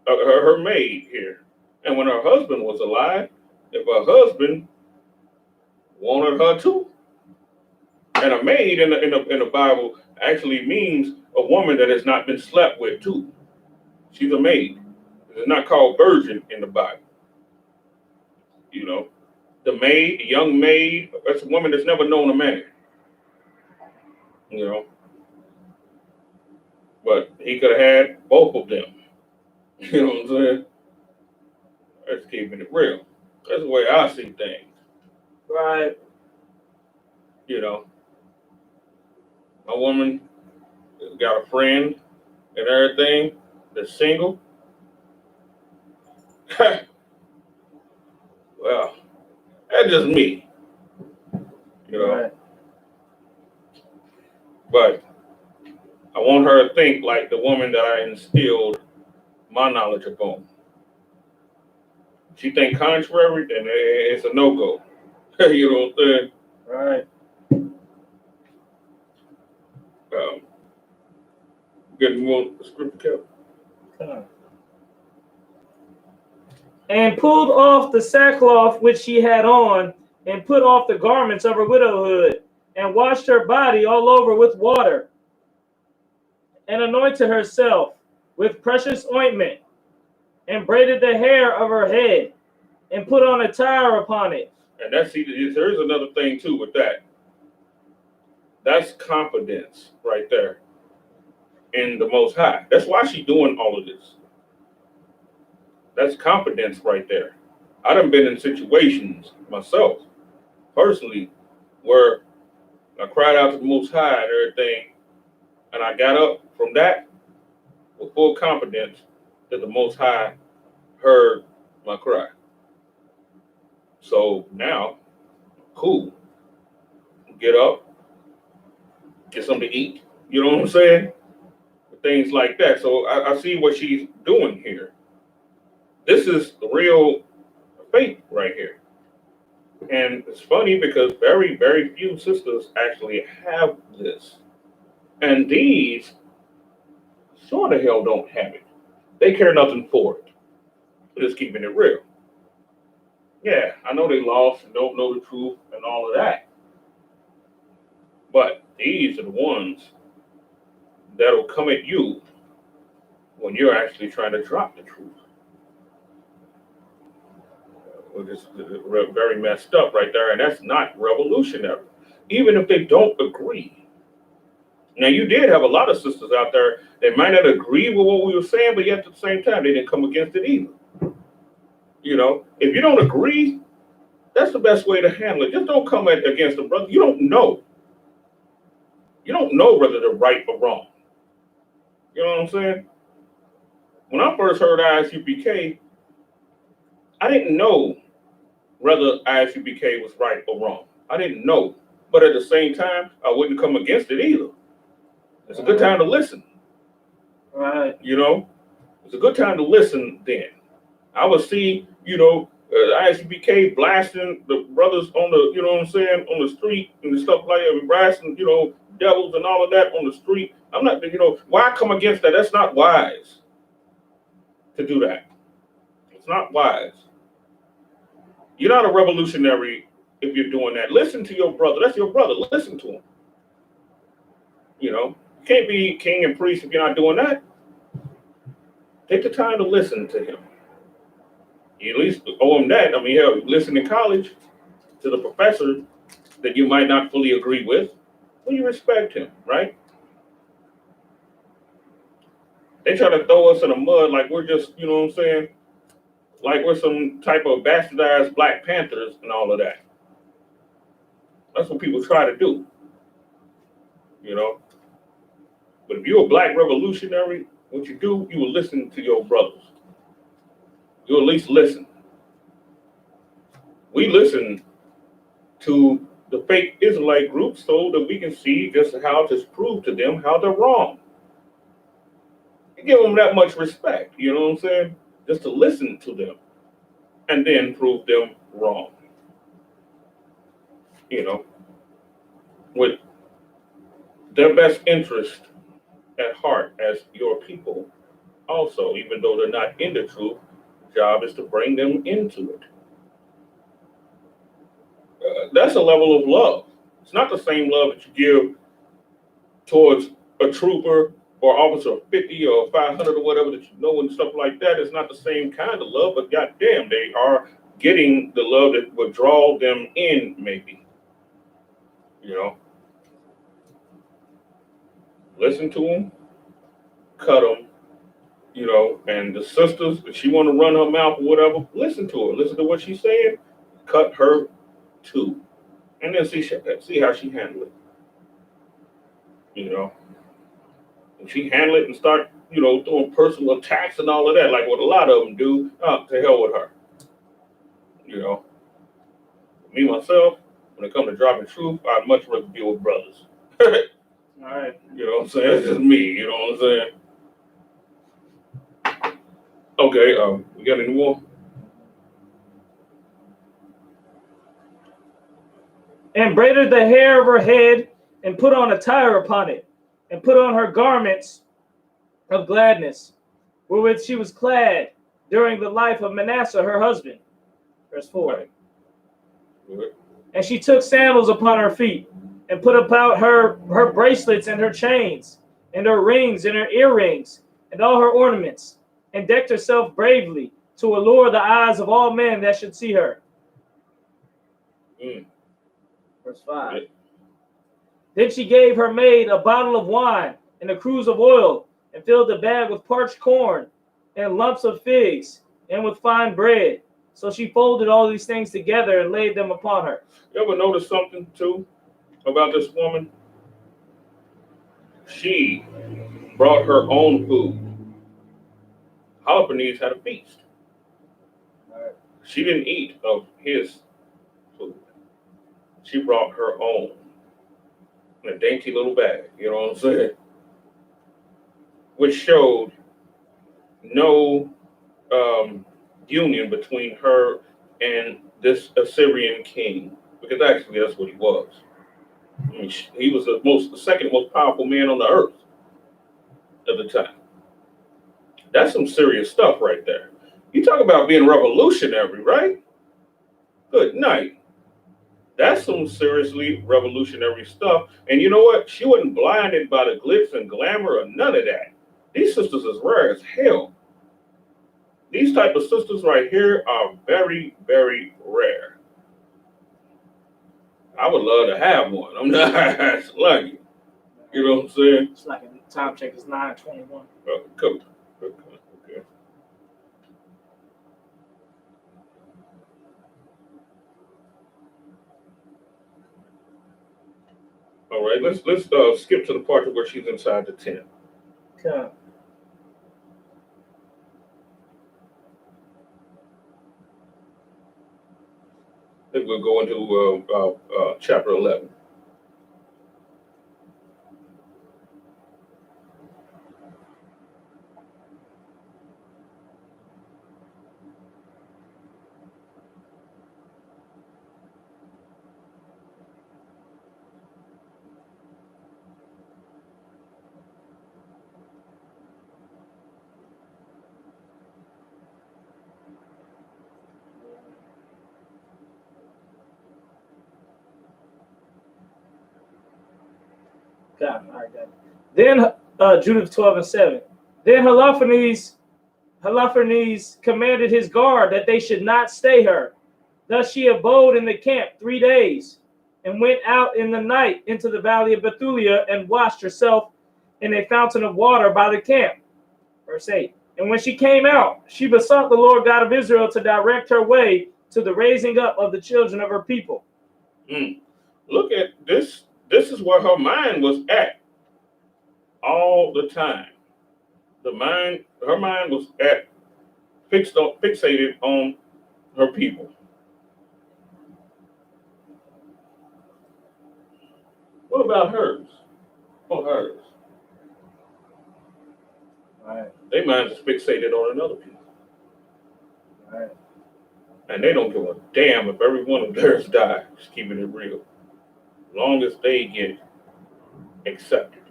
her maid here, and when her husband was alive, if her husband wanted her too, and a maid in the Bible actually means a woman that has not been slept with too. She's a maid. It's not called virgin in the Bible. You know, the maid, the young maid, that's a woman that's never known a man. You know, but he could have had both of them. You know what I'm saying? That's keeping it real. That's the way I see things. Right. You know, a woman got a friend and everything that's single. Well, that's just me, you know. Right. But I want her to think like the woman that I instilled my knowledge upon. She think contrary, then it's a no-go. You know what I'm saying? Right. Getting more scripture. And pulled off the sackcloth which she had on, and put off the garments of her widowhood, and washed her body all over with water, and anointed herself with precious ointment, and braided the hair of her head, and put on a tire upon it. And that's there's another thing too with that. That's confidence right there in the Most High. That's why she's doing all of this. That's confidence right there. I done been in situations myself, personally, where I cried out to the Most High and everything, and I got up from that with full confidence that the Most High heard my cry. So now, cool. Get up, get something to eat. You know what I'm saying? Things like that. So I see what she's doing here. This is the real faith right here. And it's funny because very, very few sisters actually have this. And these sure the hell don't have it. They care nothing for it. They're just keeping it real. Yeah, I know they lost and don't know the truth and all of that. But these are the ones that'll come at you when you're actually trying to drop the truth. Which is very messed up right there, and that's not revolutionary. Even if they don't agree. Now, you did have a lot of sisters out there that might not agree with what we were saying, but yet at the same time, they didn't come against it either. You know, if you don't agree, that's the best way to handle it. Just don't come against a brother. You don't know. You don't know whether they're right or wrong. You know what I'm saying? When I first heard I.S.U.P.K, I didn't know whether I.S.U.P.K was right or wrong. I didn't know. But at the same time, I wouldn't come against it either. It's a good time to listen. Right. You know, it's a good time to listen then. I would see, you know, I.S.U.P.K blasting the brothers on the, you know what I'm saying, on the street and stuff like that, blasting, you know, devils and all of that on the street. I'm not, you know, why come against that? That's not wise to do that. It's not wise. You're not a revolutionary if you're doing that. Listen to your brother. That's your brother. Listen to him. You know, you can't be king and priest if you're not doing that. Take the time to listen to him. You at least owe him that. I mean, hell, listen in college to the professor that you might not fully agree with. Well, you respect him, right? They try to throw us in the mud like we're just, you know what I'm saying? Like we're some type of bastardized Black Panthers and all of that. That's what people try to do, you know? But if you're a Black revolutionary, what you do, you will listen to your brothers. You at least listen. We listen to the fake Israelite groups so that we can see just how to prove to them how they're wrong. You give them that much respect, you know what I'm saying? Just to listen to them and then prove them wrong. You know, with their best interest at heart as your people also, even though they're not in the truth, the job is to bring them into it. That's a level of love. It's not the same love that you give towards a trooper or officer of 50 or 500 or whatever that you know and stuff like that. It's not the same kind of love, but goddamn, they are getting the love that would draw them in, maybe. You know, listen to them, cut them, you know, and the sisters, if she want to run her mouth or whatever, listen to her. Listen to what she's saying, cut her too. And then see how she handle it. You know, if she handle it and start doing personal attacks and all of that, like what a lot of them do. To hell with her. Me myself, when it comes to dropping truth, I'd much rather deal with brothers. All right. You know what I'm saying? That's just me. You know what I'm saying? Okay. We got any more? And braided the hair of her head, and put on a tire upon it, and put on her garments of gladness, wherewith she was clad during the life of Manasseh her husband. Verse 4. Right. And she took sandals upon her feet, and put about her bracelets and her chains, and her rings and her earrings, and all her ornaments, and decked herself bravely to allure the eyes of all men that should see her. Verse 5. Right. Then she gave her maid a bottle of wine and a cruse of oil, and filled the bag with parched corn and lumps of figs, and with fine bread. So she folded all these things together and laid them upon her. You ever notice something too about this woman? She brought her own food. Holofernes had a feast. She didn't eat of his food. She brought her own in a dainty little bag. You know what I'm saying? Which showed no union between her and this Assyrian king, because actually that's what he was. I mean, he was the second most powerful man on the earth at the time. That's some serious stuff right there. You talk about being revolutionary, right? Good night. That's some seriously revolutionary stuff. And you know what? She wasn't blinded by the glitz and glamour or none of that. These sisters is rare as hell. These type of sisters right here are very, very rare. I would love to have one. I'm not lucky. You know what I'm saying? It's like a time check. It's 9:21. Cool. Okay. All right. Let's skip to the part where she's inside the tent. Okay. I think we'll go into chapter 11. Got it. All right, got it. Then Judith 12:7. Then Holofernes commanded his guard that they should not stay her. Thus she abode in the camp 3 days, and went out in the night into the valley of Bethulia, and washed herself in a fountain of water by the camp. Verse 8. And when she came out, she besought the Lord God of Israel to direct her way to the raising up of the children of her people. Look at this. This is where her mind was at all the time. Her mind was fixated on her people. What about hers? Oh, hers. All right. Their minds is fixated on another people. All right. And they don't give a damn if every one of theirs dies, just keeping it real. As long as they get accepted.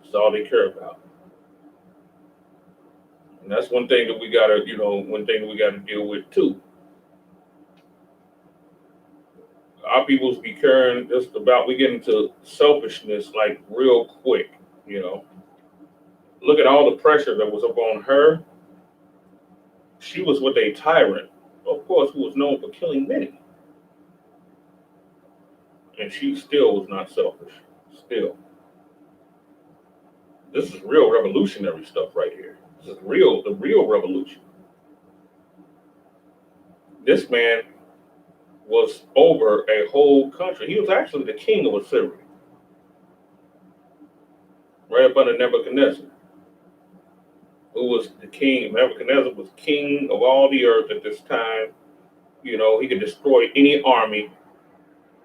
That's all they care about. And that's one thing that we gotta deal with too. Our peoples be caring just about, we get into selfishness like real quick, Look at all the pressure that was up on her. She was with a tyrant, of course, who was known for killing many. And she still was not selfish. Still. This is real revolutionary stuff right here. This is the real revolution. This man was over a whole country. He was actually the king of Assyria. Right up under Nebuchadnezzar. who was the king. Nebuchadnezzar was king of all the earth at this time. You know, he could destroy any army.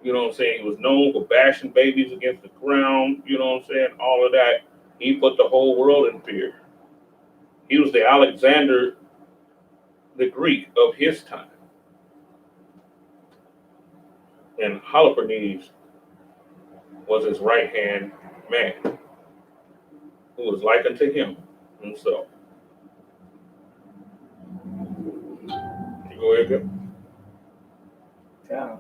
You know what I'm saying? He was known for bashing babies against the ground. You know what I'm saying? All of that. He put the whole world in fear. He was the Alexander the Greek of his time. And Holofernes was his right-hand man, who was like unto him himself. Go ahead, Bill. Yeah.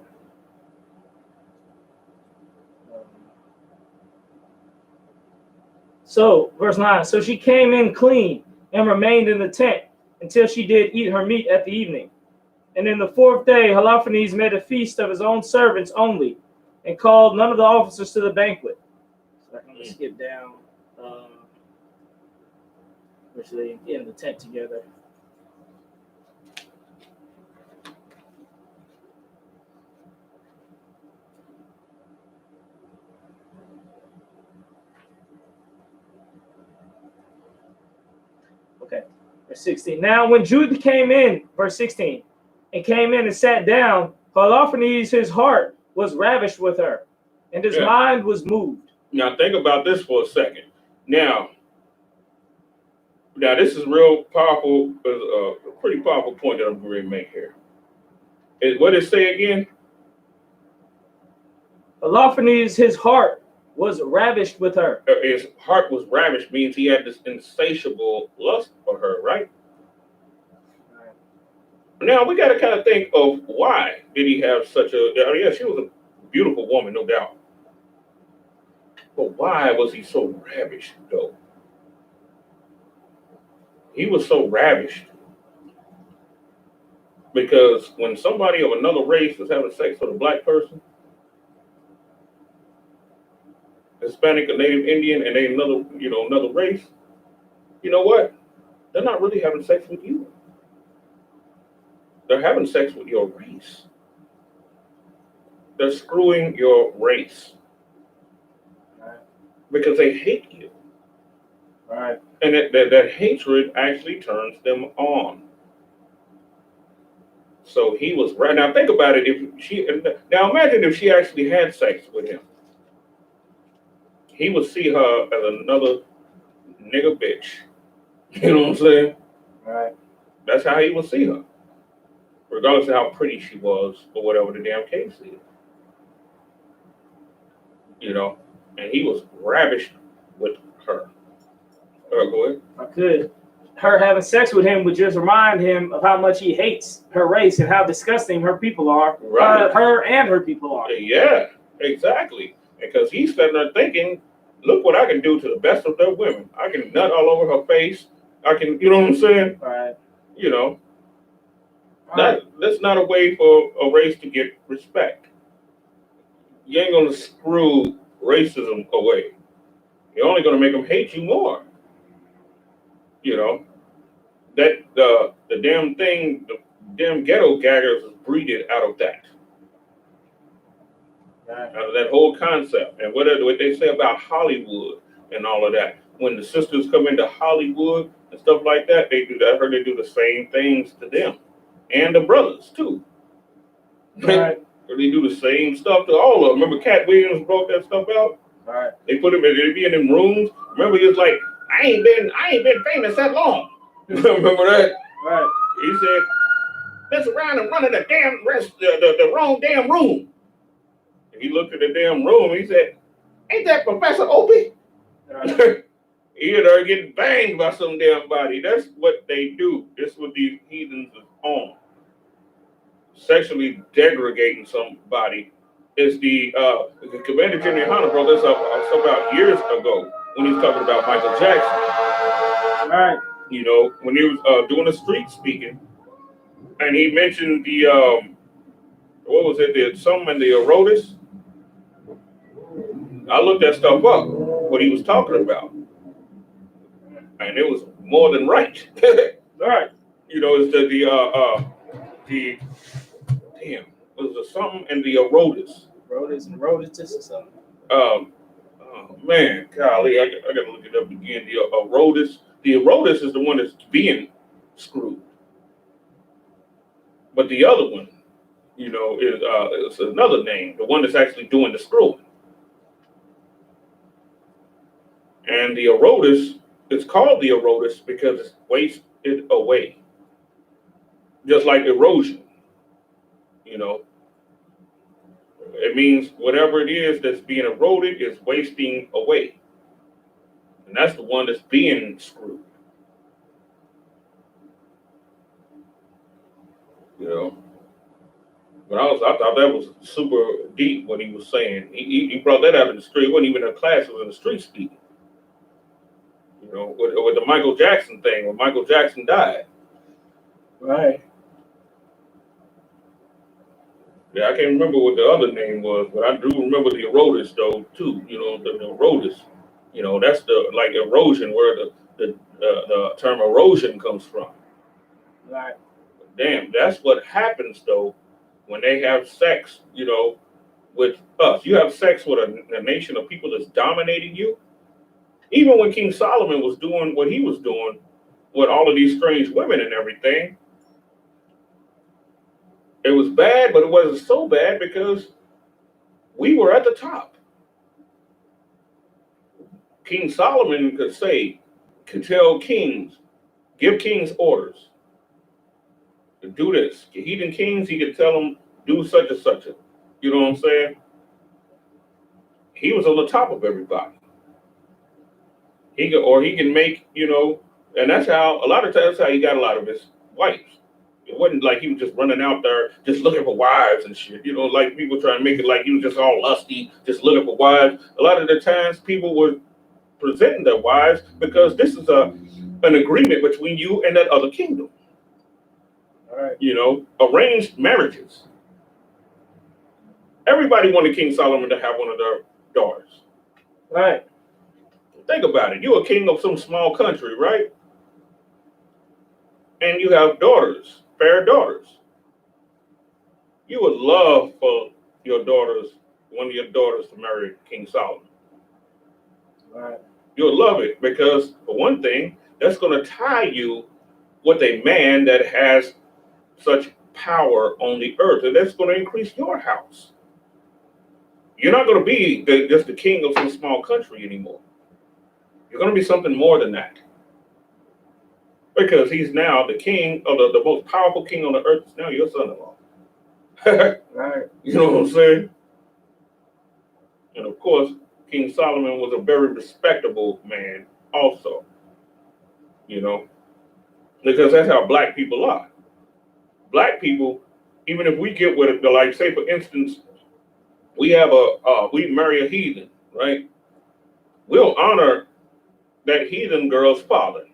So, verse 9, so she came in clean and remained in the tent until she did eat her meat at the evening. And in the fourth day, Holofernes made a feast of his own servants only, and called none of the officers to the banquet. So I'm going to skip down. Which they in the tent together. Okay, verse 16. Now, when Judah came in, verse 16, and came in and sat down, Holofernes, his heart was ravished with her, and his mind was moved. Now, think about this for a second. Now, this is real powerful, a pretty powerful point that I'm going to make here. What did it say again? Holofernes, his heart was ravished with her. His heart was ravished means he had this insatiable lust for her, right? Now, we got to kind of think of why did he have such a, yeah, she was a beautiful woman, no doubt. But why was he so ravished, though? He was so ravished because when somebody of another race is having sex with a black person, Hispanic or Native Indian, and they another race, you know what? They're not really having sex with you. They're having sex with your race. They're screwing your race because they hate you. Right. And that hatred actually turns them on. So he was right. Now think about it. Now imagine if she actually had sex with him. He would see her as another nigga bitch. You know what I'm saying? Right. That's how he would see her, regardless of how pretty she was or whatever the damn case is. You know, and he was ravished with her. Go ahead. I could. Her having sex with him would just remind him of how much he hates her race and how disgusting her people are. Right. Her and her people are. Yeah, exactly. Because he's sitting there thinking, look what I can do to the best of their women. I can nut all over her face. I can, you know what I'm saying? Right. You know, that's not a way for a race to get respect. You ain't gonna screw racism away. You're only gonna make them hate you more. You know, that the damn thing, the damn ghetto gaggers is breeded out of that. Out of that whole concept. And what they say about Hollywood and all of that. When the sisters come into Hollywood and stuff like that, they do that. I heard they do the same things to them. And the brothers too. Right. They do the same stuff to all of them. Remember Cat Williams broke that stuff out? Right. They put him in, they be in them rooms. Remember he was like, I ain't been famous that long. Remember that? Right. He said, mess around and run in the damn the wrong damn room. He looked at the damn room. He said, ain't that Professor Opie? Right. He had already getting banged by some damn body. That's what they do. That's what these heathens is on. Sexually degrading somebody is the Commander GEN.YAHANNA brought this up about years ago when he was talking about Michael Jackson. Right. You know, when he was doing the street speaking, and he mentioned the what was it? The something in the erotis. I looked that stuff up. What he was talking about, and it was more than right. Right. You know, it's the damn, was there something in the erotis? Erotis and erotitis or something. Oh man, golly, I gotta look it up again. The erotis, The Herodes is the one that's being screwed. But the other one, you know, is another name, the one that's actually doing the screwing. And the Herodes, it's called the Herodes because it's wasted away. Just like erosion, you know. It means whatever it is that's being eroded is wasting away. And that's the one that's being screwed. You know. But I thought that was super deep what he was saying. He brought that out of the street. It wasn't even a class, it was in the street speaking. You know, with the Michael Jackson thing, when Michael Jackson died. Right. Yeah, I can't remember what the other name was, but I do remember the Herodes though too. You know, the Herodes. You know, that's the like erosion where the term erosion comes from. Right. Damn, that's what happens though when they have sex. You know, with us, you have sex with a nation of people that's dominating you. Even when King Solomon was doing what he was doing with all of these strange women and everything, it was bad, but it wasn't so bad because we were at the top. King Solomon could tell kings, give kings orders to do this. Heathen kings, he could tell them, do such and such. You know what I'm saying? He was on the top of everybody. He can make, you know, and that's how, a lot of times, that's how he got a lot of his wives. It wasn't like he was just running out there just looking for wives and shit. You know, like people try to make it like he was just all lusty, just looking for wives. A lot of the times people were presenting their wives because this is an agreement between you and that other kingdom. All right. You know, arranged marriages. Everybody wanted King Solomon to have one of their daughters. Right. Think about it. You're a king of some small country, right? And you have daughters, fair daughters. You would love for your daughters, one of your daughters, to marry King Solomon. Right. You'll love it because, for one thing, that's going to tie you with a man that has such power on the earth, and that's going to increase your house. You're not going to be just the king of some small country anymore. You're going to be something more than that. Because he's now the king of the most powerful king on the earth is now your son-in-law. Right. You know what I'm saying? And of course, King Solomon was a very respectable man also. You know, because that's how black people are. Black people, even if we get with it, like say for instance, we marry a heathen, right? We'll honor that heathen girl's father.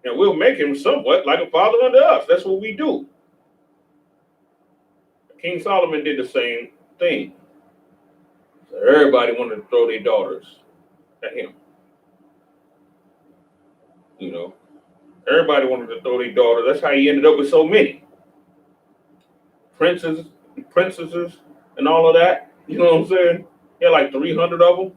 And we'll make him somewhat like a father unto us. That's what we do. King Solomon did the same thing. So everybody wanted to throw their daughters at him. You know, everybody wanted to throw their daughters. That's how he ended up with so many princesses, and all of that. You know what I'm saying? He had like 300 of them.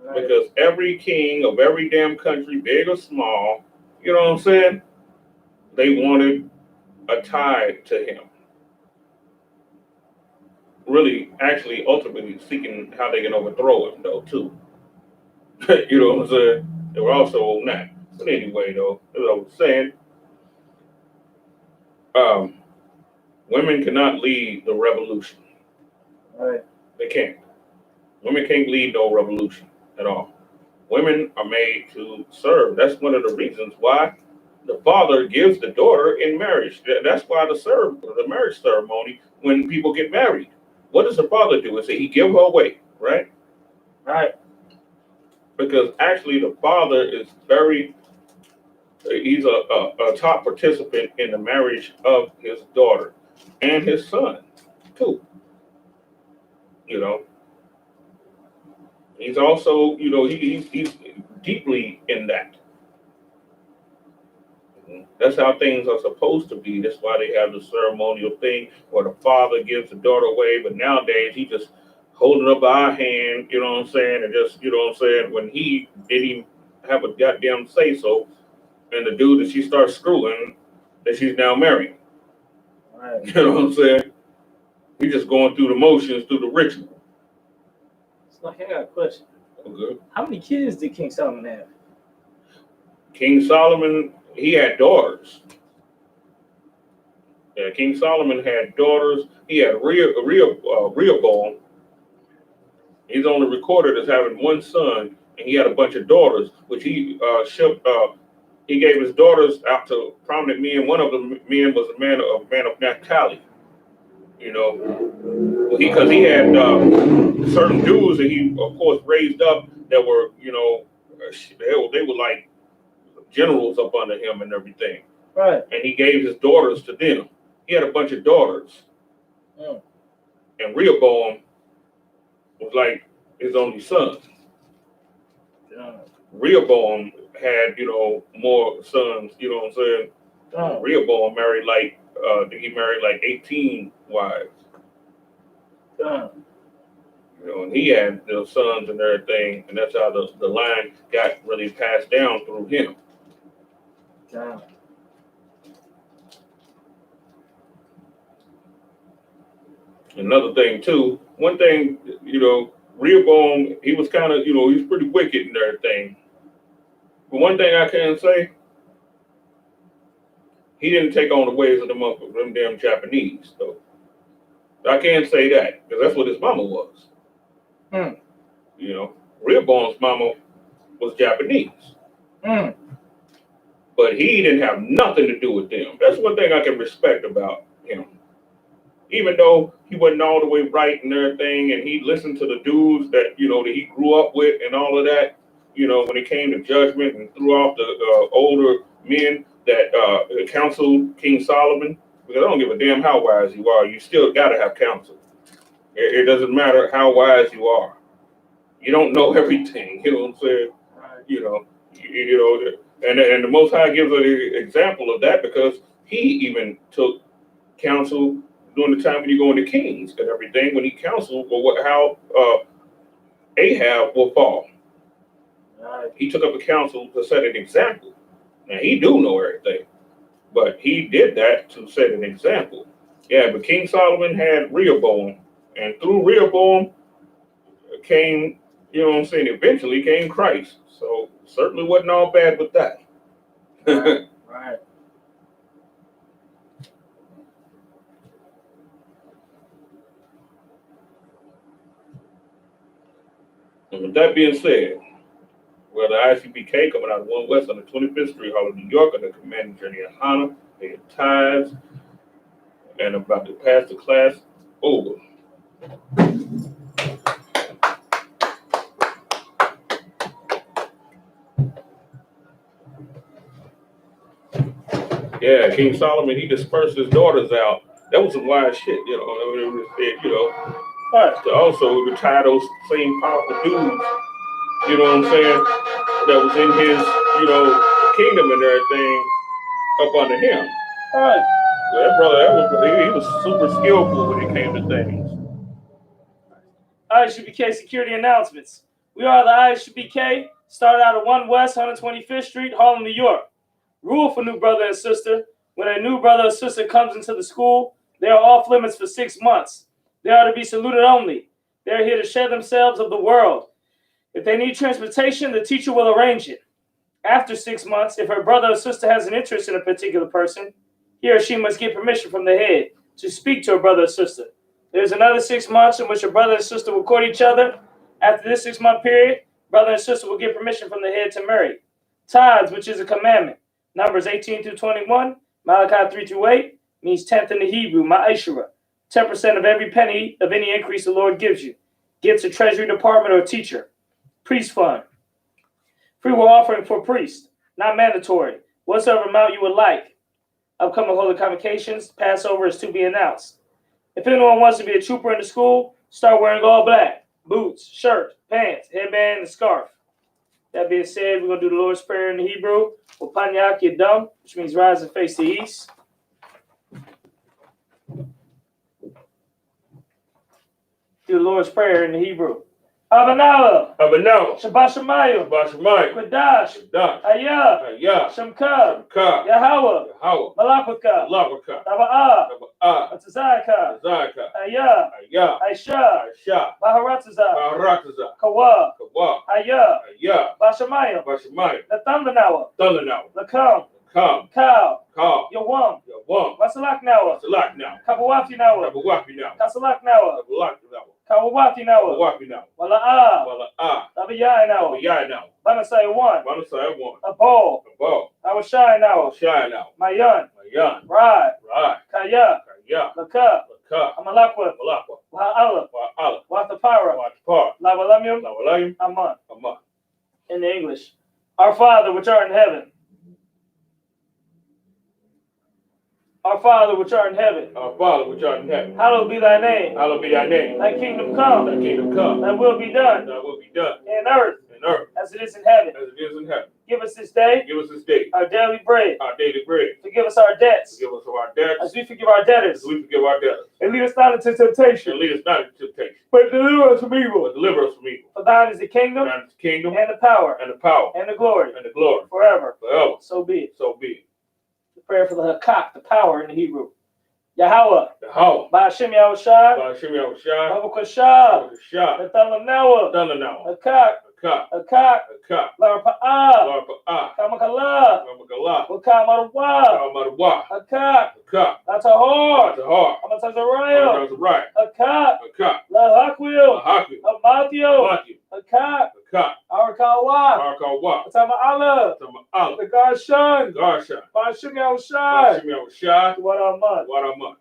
Right. Because every king of every damn country, big or small, you know what I'm saying? They wanted a tie to him. Really, actually, ultimately seeking how they can overthrow him, though, too. You know what I'm saying? They were also on that. But anyway, though, as I was saying, women cannot lead the revolution. Right. They can't. Women can't lead no revolution at all. Women are made to serve. That's one of the reasons why the father gives the daughter in marriage. That's why the marriage ceremony, when people get married, what does the father do? Is he give her away, right? Right. Because actually the father is he's a top participant in the marriage of his daughter and his son, too. You know, he's also, you know, he's deeply in that. That's how things are supposed to be. That's why they have the ceremonial thing where the father gives the daughter away. But nowadays, he just holding up our hand, you know what I'm saying? And just, you know what I'm saying? When he didn't even have a goddamn say so, and the dude that she starts screwing, that she's now marrying. Right. You know what I'm saying? He's just going through the motions, through the ritual. So I got a question. Okay. How many kids did King Solomon have? King Solomon, he had daughters. Yeah, King Solomon had daughters. He had Rehoboam. He's only recorded as having one son, and he had a bunch of daughters, which he shipped. He gave his daughters out to prominent men. One of the men was a man of Naphtali. You know, because he had certain dudes that he, of course, raised up that were, you know, they were like generals up under him and everything. Right. And he gave his daughters to them. He had a bunch of daughters. Mm. And Rehoboam was like his only son. Rehoboam had, you know, more sons, you know what I'm saying? Rehoboam married like, he married like 18 wives. You know, and he had, you know, sons and everything, and that's how the line got really passed down through him. Another thing too, one thing, you know, Rehoboam, he was kind of, you know, he's pretty wicked and everything. But one thing I can say, he didn't take on the ways of them damn Japanese, though. I can't say that, because that's what his mama was. Mm. You know, Rehoboam's mama was Japanese. Mm. But he didn't have nothing to do with them. That's one thing I can respect about him. Even though he wasn't all the way right and everything, and he listened to the dudes that, you know, that he grew up with and all of that, you know, when it came to judgment and threw off the older men that counseled King Solomon, because I don't give a damn how wise you are, you still got to have counsel. It doesn't matter how wise you are. You don't know everything, you know what I'm saying? You know, and the Most High gives an example of that, because he even took counsel during the time when you go into Kings and everything, when he counseled for how Ahab will fall. He took up a counsel to set an example. Now, he do know everything, but he did that to set an example. Yeah, but King Solomon had Rehoboam, and through Rehoboam came, you know what I'm saying, eventually came Christ. So certainly wasn't all bad with that. Right. And with that being said, well, the I.S.U.P.K coming out of 1 West on the 25th Street Hall of New York under commanding GEN.YAHANNA, paying tithes, and about to pass the class over. Yeah, King Solomon, he dispersed his daughters out. That was some wise shit, you know. You know, but to also to tie those same powerful dudes, you know what I'm saying, that was in his, you know, kingdom and everything up under him. All right. Well, that brother, he was super skillful when it came to things. I.S.U.P.K security announcements. We are the I.S.U.P.K, started out at 1 West 125th Street, Harlem, New York. Rule for new brother and sister: when a new brother or sister comes into the school, they are off limits for 6 months. They are to be saluted only. They are here to share themselves of the world. If they need transportation, the teacher will arrange it. After 6 months, if her brother or sister has an interest in a particular person, he or she must get permission from the head to speak to her brother or sister. There's another 6 months in which a brother and sister will court each other. After this 6-month period, brother and sister will get permission from the head to marry. Tithes, which is a commandment. Numbers 18 through 21, Malachi 3 through 8, means tenth in the Hebrew, ma'ashara. 10% of every penny of any increase the Lord gives you. Gifts to treasury department or teacher. Priest fund. Free will offering for priest, not mandatory. Whatsoever amount you would like. Upcoming holy convocations, Passover is to be announced. If anyone wants to be a trooper in the school, start wearing all black. Boots, shirt, pants, headband, and scarf. That being said, we're going to do the Lord's Prayer in the Hebrew. Upanyak Yadam, which means rise and face the east. Do the Lord's Prayer in the Hebrew. Abanala, Abinah, Shabashamayim, Bashamai, Quadash, Dash, Ayah, Ayah, Shamka, Ka, Yahweh, Yahweh, Malakwaka, Lawaka, Taba'ah, Taba'ah, Atazaka, Zaka, Ayah, Ayah, Aisha, Aisha, Baharataza, Barakaza, Kawa, Kawa, Ayah, Ayah, Bashamayim, Bashamai, Lathandanawa, Thundernow, Lakam, Come, Kal, Call, Yawam, Yawam, Wasalaknawa, Salak now, Kabawafi Nawa, Tabawapi now, Kasalaknawa, Tabalak now, Kawawafi Nawa, Tabawapi now, Wala'ah, Walla Ah, Tabiyai Nawa, Yai now, Banasai 1, Manasai one, a ball, the ball, Awashai Nawa, Shine now, Mayan, Mayan, Rai, Rai, Kaya, Kaya, Laka, Laka, Amalakwa, Malakwa, Wa'ala, Wa'ala, Wathapara, Watapar, Lavalamium, Lawalayim, Aman. Amma, In the English. Our Father which art in heaven. Our Father which art in heaven. our Father which art in heaven, Hallowed be thy name. hallowed be thy name, Thy kingdom come. thy kingdom come, Thy will be done thy will be done, in earth in earth, as it is in heaven. as it is in heaven. Give us this day Give us this day our daily bread. our daily bread, Forgive us our debts forgive us of our debts, as we forgive our debtors. as we forgive our debtors, And lead us not into and temptation, lead us not into temptation, but deliver us from evil. but deliver us from evil. For thine is the kingdom Thine is the kingdom, and the power and the power, and the glory and the glory, forever. forever. So be it. So be it. The prayer for the Hakak, the power in the Hebrew. Yahweh, Yahweh, Ba'ashem Yahushai, Ba'ashem Yahushai, Babakashah, Shah, Nathanawa, Thunder now, Hakak, Akak, Hakak, Akak, Larpa'ah, Larpa'ah, Kamakala, Ramagalah, Wakamarwa, Kalmadwa, Hakak, Akak, Latahor, Atahar, Amatazaraya, Right, Hakak, Akak, Lahakwil, Lahaki, Amatio, Matthew, Hakak, Akak, Arakawa, Arkawa, Atama'ala, Tama'ala, the Garshan, Garsha, Ba'ashem Yahushai, Ba'ashem Yahushai, Waraman. Waraman,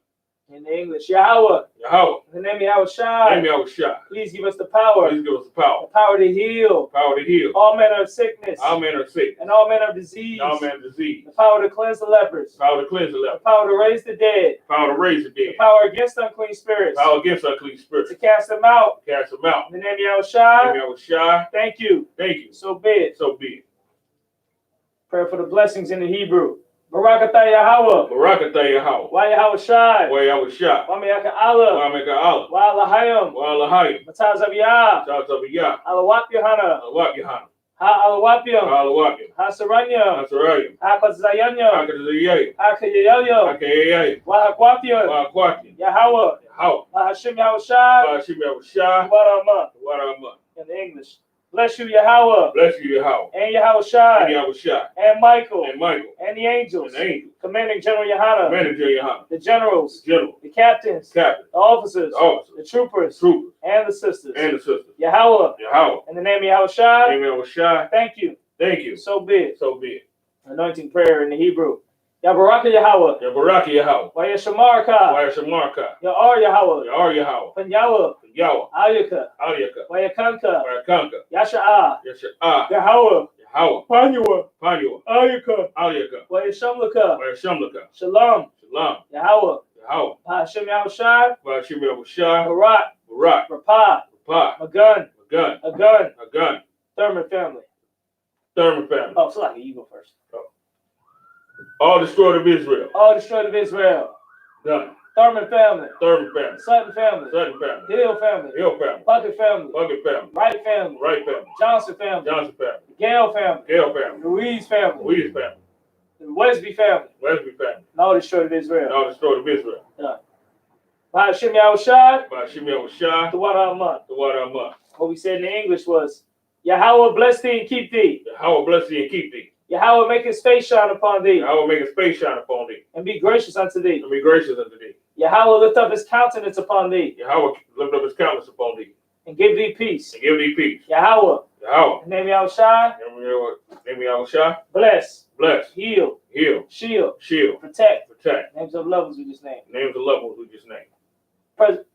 In the English, Yahweh, Yahweh, in the name of Yahushai, name Yahushai. please give us the power, Please give us the power, the power to heal power to heal. all manner of sickness All men are sick, and all manner of disease, all men are diseased. the power to cleanse the lepers, Power to cleanse the the leper, power to raise the dead, power to raise the the dead, power against unclean spirits, power against unclean to spirits, cast them out. cast them out. In the name of Yahushai, Name Yahushai, thank you. thank you. So be it. So be it. Prayer for the blessings in the Hebrew. Barakatah Yahweh, Barakatah Yahweh, Wa Yahushai, Wa Yahushai, Wa Meyaka Allah, Wa Meka Allah, Wa Lahayim, Wa Lahayim, Mataz Abiyah, Shout out to Yah, Alawat Yohana, Alawak Yahanna, Ha Alawapium, Alawakim, Ha Saranyam, Azarayim, Ha Kazayanyam, Akadazayayim, Ha Kayayayam, Akayayim, Wa Hakwapium, Wa Akwakim, Yahweh, Yahweh, Ha Hashem Yahushai, Wa Hashem Yahushai, Warama. Wa Ramah. In the English. Bless you, Yahweh, Bless you, Yahweh, and and Yahushai, Yahushai, and Michael, and Michael, and the angels, and the angels, commanding General Yohanna, Manager Yahanna, the generals, General, the captains, Captain, the officers, the officers, the troopers, troopers, and the sisters. and the sisters. Yahweh, Yahweh, in the name of Yahushai, name Yahushai, thank you. thank you. So be it. So be it. Anointing prayer in the Hebrew. Yabaraka Yahweh, Yabaraki Yahweh, Wa Yashamarka, Wa Shamarka, Ya'ar Yahweh, Yar Yahweh, Pan Yahweh, Yahweh, Ayaka, Aliyaka, Wa Yakanka, Wa Kanka, Yasha'ah, Yasha'ah, Yahweh, Yahweh, Panyua, Panyua, Ayaka, Aliyaka, Wa Yashamlaka, Wa Shamlaka, Shalom, Shalom, Yahweh, Yahweh, Hashem Yahushai, Wa Hashem Yahushai, Barak, Barak, Rapah, Rapah, Magun, Magun, Agun, Agun, Thurman family. Thurman family, Oh, so like you go first. all destroyed of Israel, All destroyed of Israel. done. Thurman family. Thurman family, Sutton family. Sutton family, Hill family. Hill family, Puckett family. Puckett family, Wright family. Wright family, Johnson family. Johnson family, Gale family. Gale family, Louise family. Louise family, The Wesby family. Wesley family, And all destroyed of and Israel. all destroyed of Israel. Hashem Yahushai, By Hashem Yahushai, the water Aman. the water of mud. What we said in the English was, Yahweh bless thee and keep thee. Yahweh bless thee and keep thee. Yahweh make his face shine upon thee Yahweh make his face shine upon thee, and be gracious unto thee. and be gracious unto thee. Yahweh lift up his countenance upon thee Yahweh lift up his countenance upon thee, and give thee peace. and give thee peace. Yahweh, Yahweh, in the name of Yahushai, name of Yahushah, bless, bless, heal, heal, shield, shield, protect. protect. Names of lovers we just named. Names of loved ones we just named.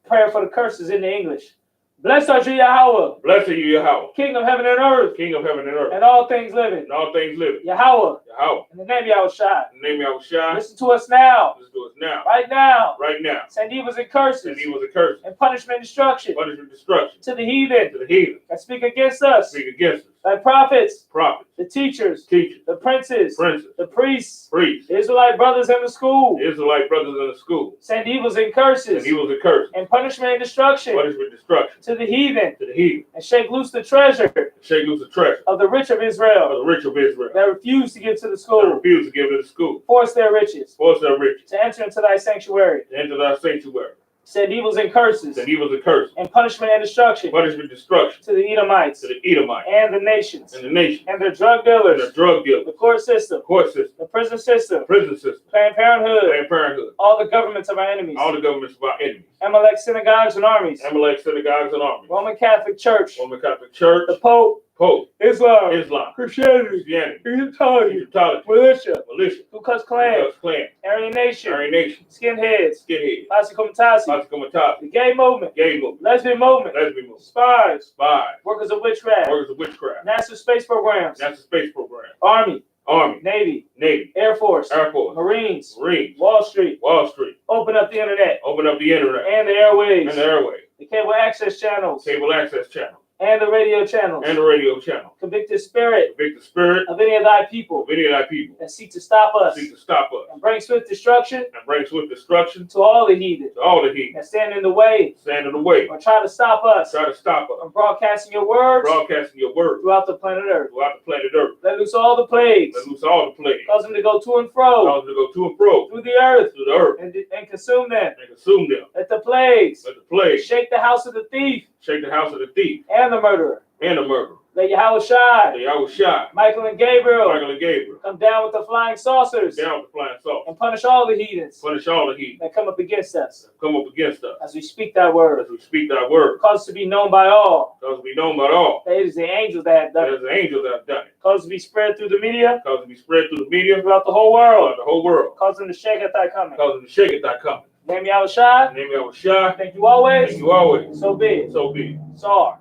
Prayer for the curses in the English. Blessed art you, Yahweh, Blessed are you, Yahweh, King of heaven and earth, King of heaven and earth, and all things living. and all things living. Yahweh, Yahweh, in the name of Yahushai, in the name of Yahushah, listen to us now, listen to us now, right now. right now. Send evils and curses And he was a curse, and punishment and destruction punishment, destruction to the heathen to the heathen, that speak against us speak against us Thy prophets, prophets, the teachers, teachers, the princes, princes, the priests, priests, the Israelite brothers in the school. the Israelite brothers in the school. Send evils and curses, And evils and curses, and punishment and destruction punishment, destruction to the heathen, to the heathen. and shake loose the treasure Shake loose the treasure of the rich of of Israel the rich of Israel. that refuse to give to the That school. refuse to give to the school. Force their riches Force their riches to enter into thy sanctuary. to enter thy sanctuary. Send evils and curses, And evils and curses, and punishment and destruction punishment, destruction to the Edomites to the Edomites and the nations, and the nation and their drug and the dealers, drug dealers, the court system, court system, the prison system, prison system, Planned Parenthood, Planned Parenthood, all the governments of our enemies, all the governments of our enemies, Amalek synagogues and armies, Amalek synagogues and armies, Roman Catholic Church, Roman Catholic Church, the Pope, Pope, Islam, Islam, Christianity, Christianity, Egyptology, Egyptology, militia, militia, Ku Klux Klan, Klux Klan, Aryan Nation, Aryan Nation, skinheads, skinhead, Posse Comitatus, Comitatus, the gay movement, gay movement, lesbian movement, lesbian movement, spies, spies, workers of witchcraft, workers of witchcraft, NASA space programs, NASA space program, Army, Army, Navy, Navy, Air Force, Air Force, Marines, Marines, Wall Street, Wall Street, open up the internet open up the internet and the airways, and the airway, the cable access channels, cable access channel, and the radio channels. and the radio channel. Convict the spirit Convict the spirit of any of thy people of any of thy people that seek to stop us seek to stop us and bring swift destruction and bring swift destruction to all the heathen to all the heathen that stand in the way stand in the way, or try to stop us try to stop us from broadcasting your words broadcasting your word throughout the planet Earth. throughout the planet Earth. Let loose all the plagues, Let loose all the plagues, cause them to go to and fro cause them to go to and fro through the earth through the earth and consume them. and consume them. Let the plagues Let the plague shake the house of the thief shake the house of the thief and the murderer. and the murderer. Let Yahweh Shai, They always shot Michael and Gabriel Michael and Gabriel come down with the flying saucers down with the flying saucer. and punish all the heathens Punish all the heathen that come up against us come up against us as we speak that word. as we speak thy word. Cause it to be known by all Cause we know about all. that it is the angels that have done it. There's the angels that have done it. Cause it to be spread through the media Cause it to be spread through the media throughout the whole world. throughout the whole world. Cause them to shake at thy coming. Cause them to shake at thy coming. Name Yahweh Shai. Name Yahweh Shai. Thank you always. Thank you always. So be it. So be it. Sar.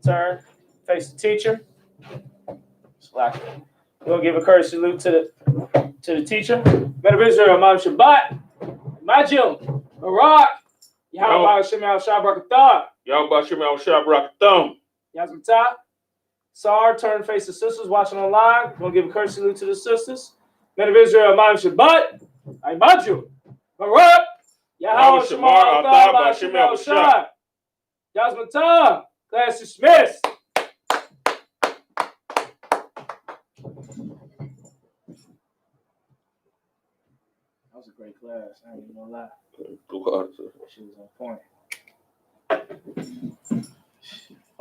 Turn. Face the teacher. Slack. We're gonna give a courtesy salute to the teacher. Men of Israel, Imam Shabbat, Majil, Barak, Yahweh Shem Shai Barakatah, Y'all about Shema Al Shai Barakatah. Yazmatah. Sar, turn face the sisters watching online. We're gonna give a courtesy salute to the sisters. Men of Israel, Imam Shabbat, Majil, Barak, Yahweh Shem Al Shai. Yazmatah. Class dismissed. That was a great class. I ain't even gonna lie. She was on point.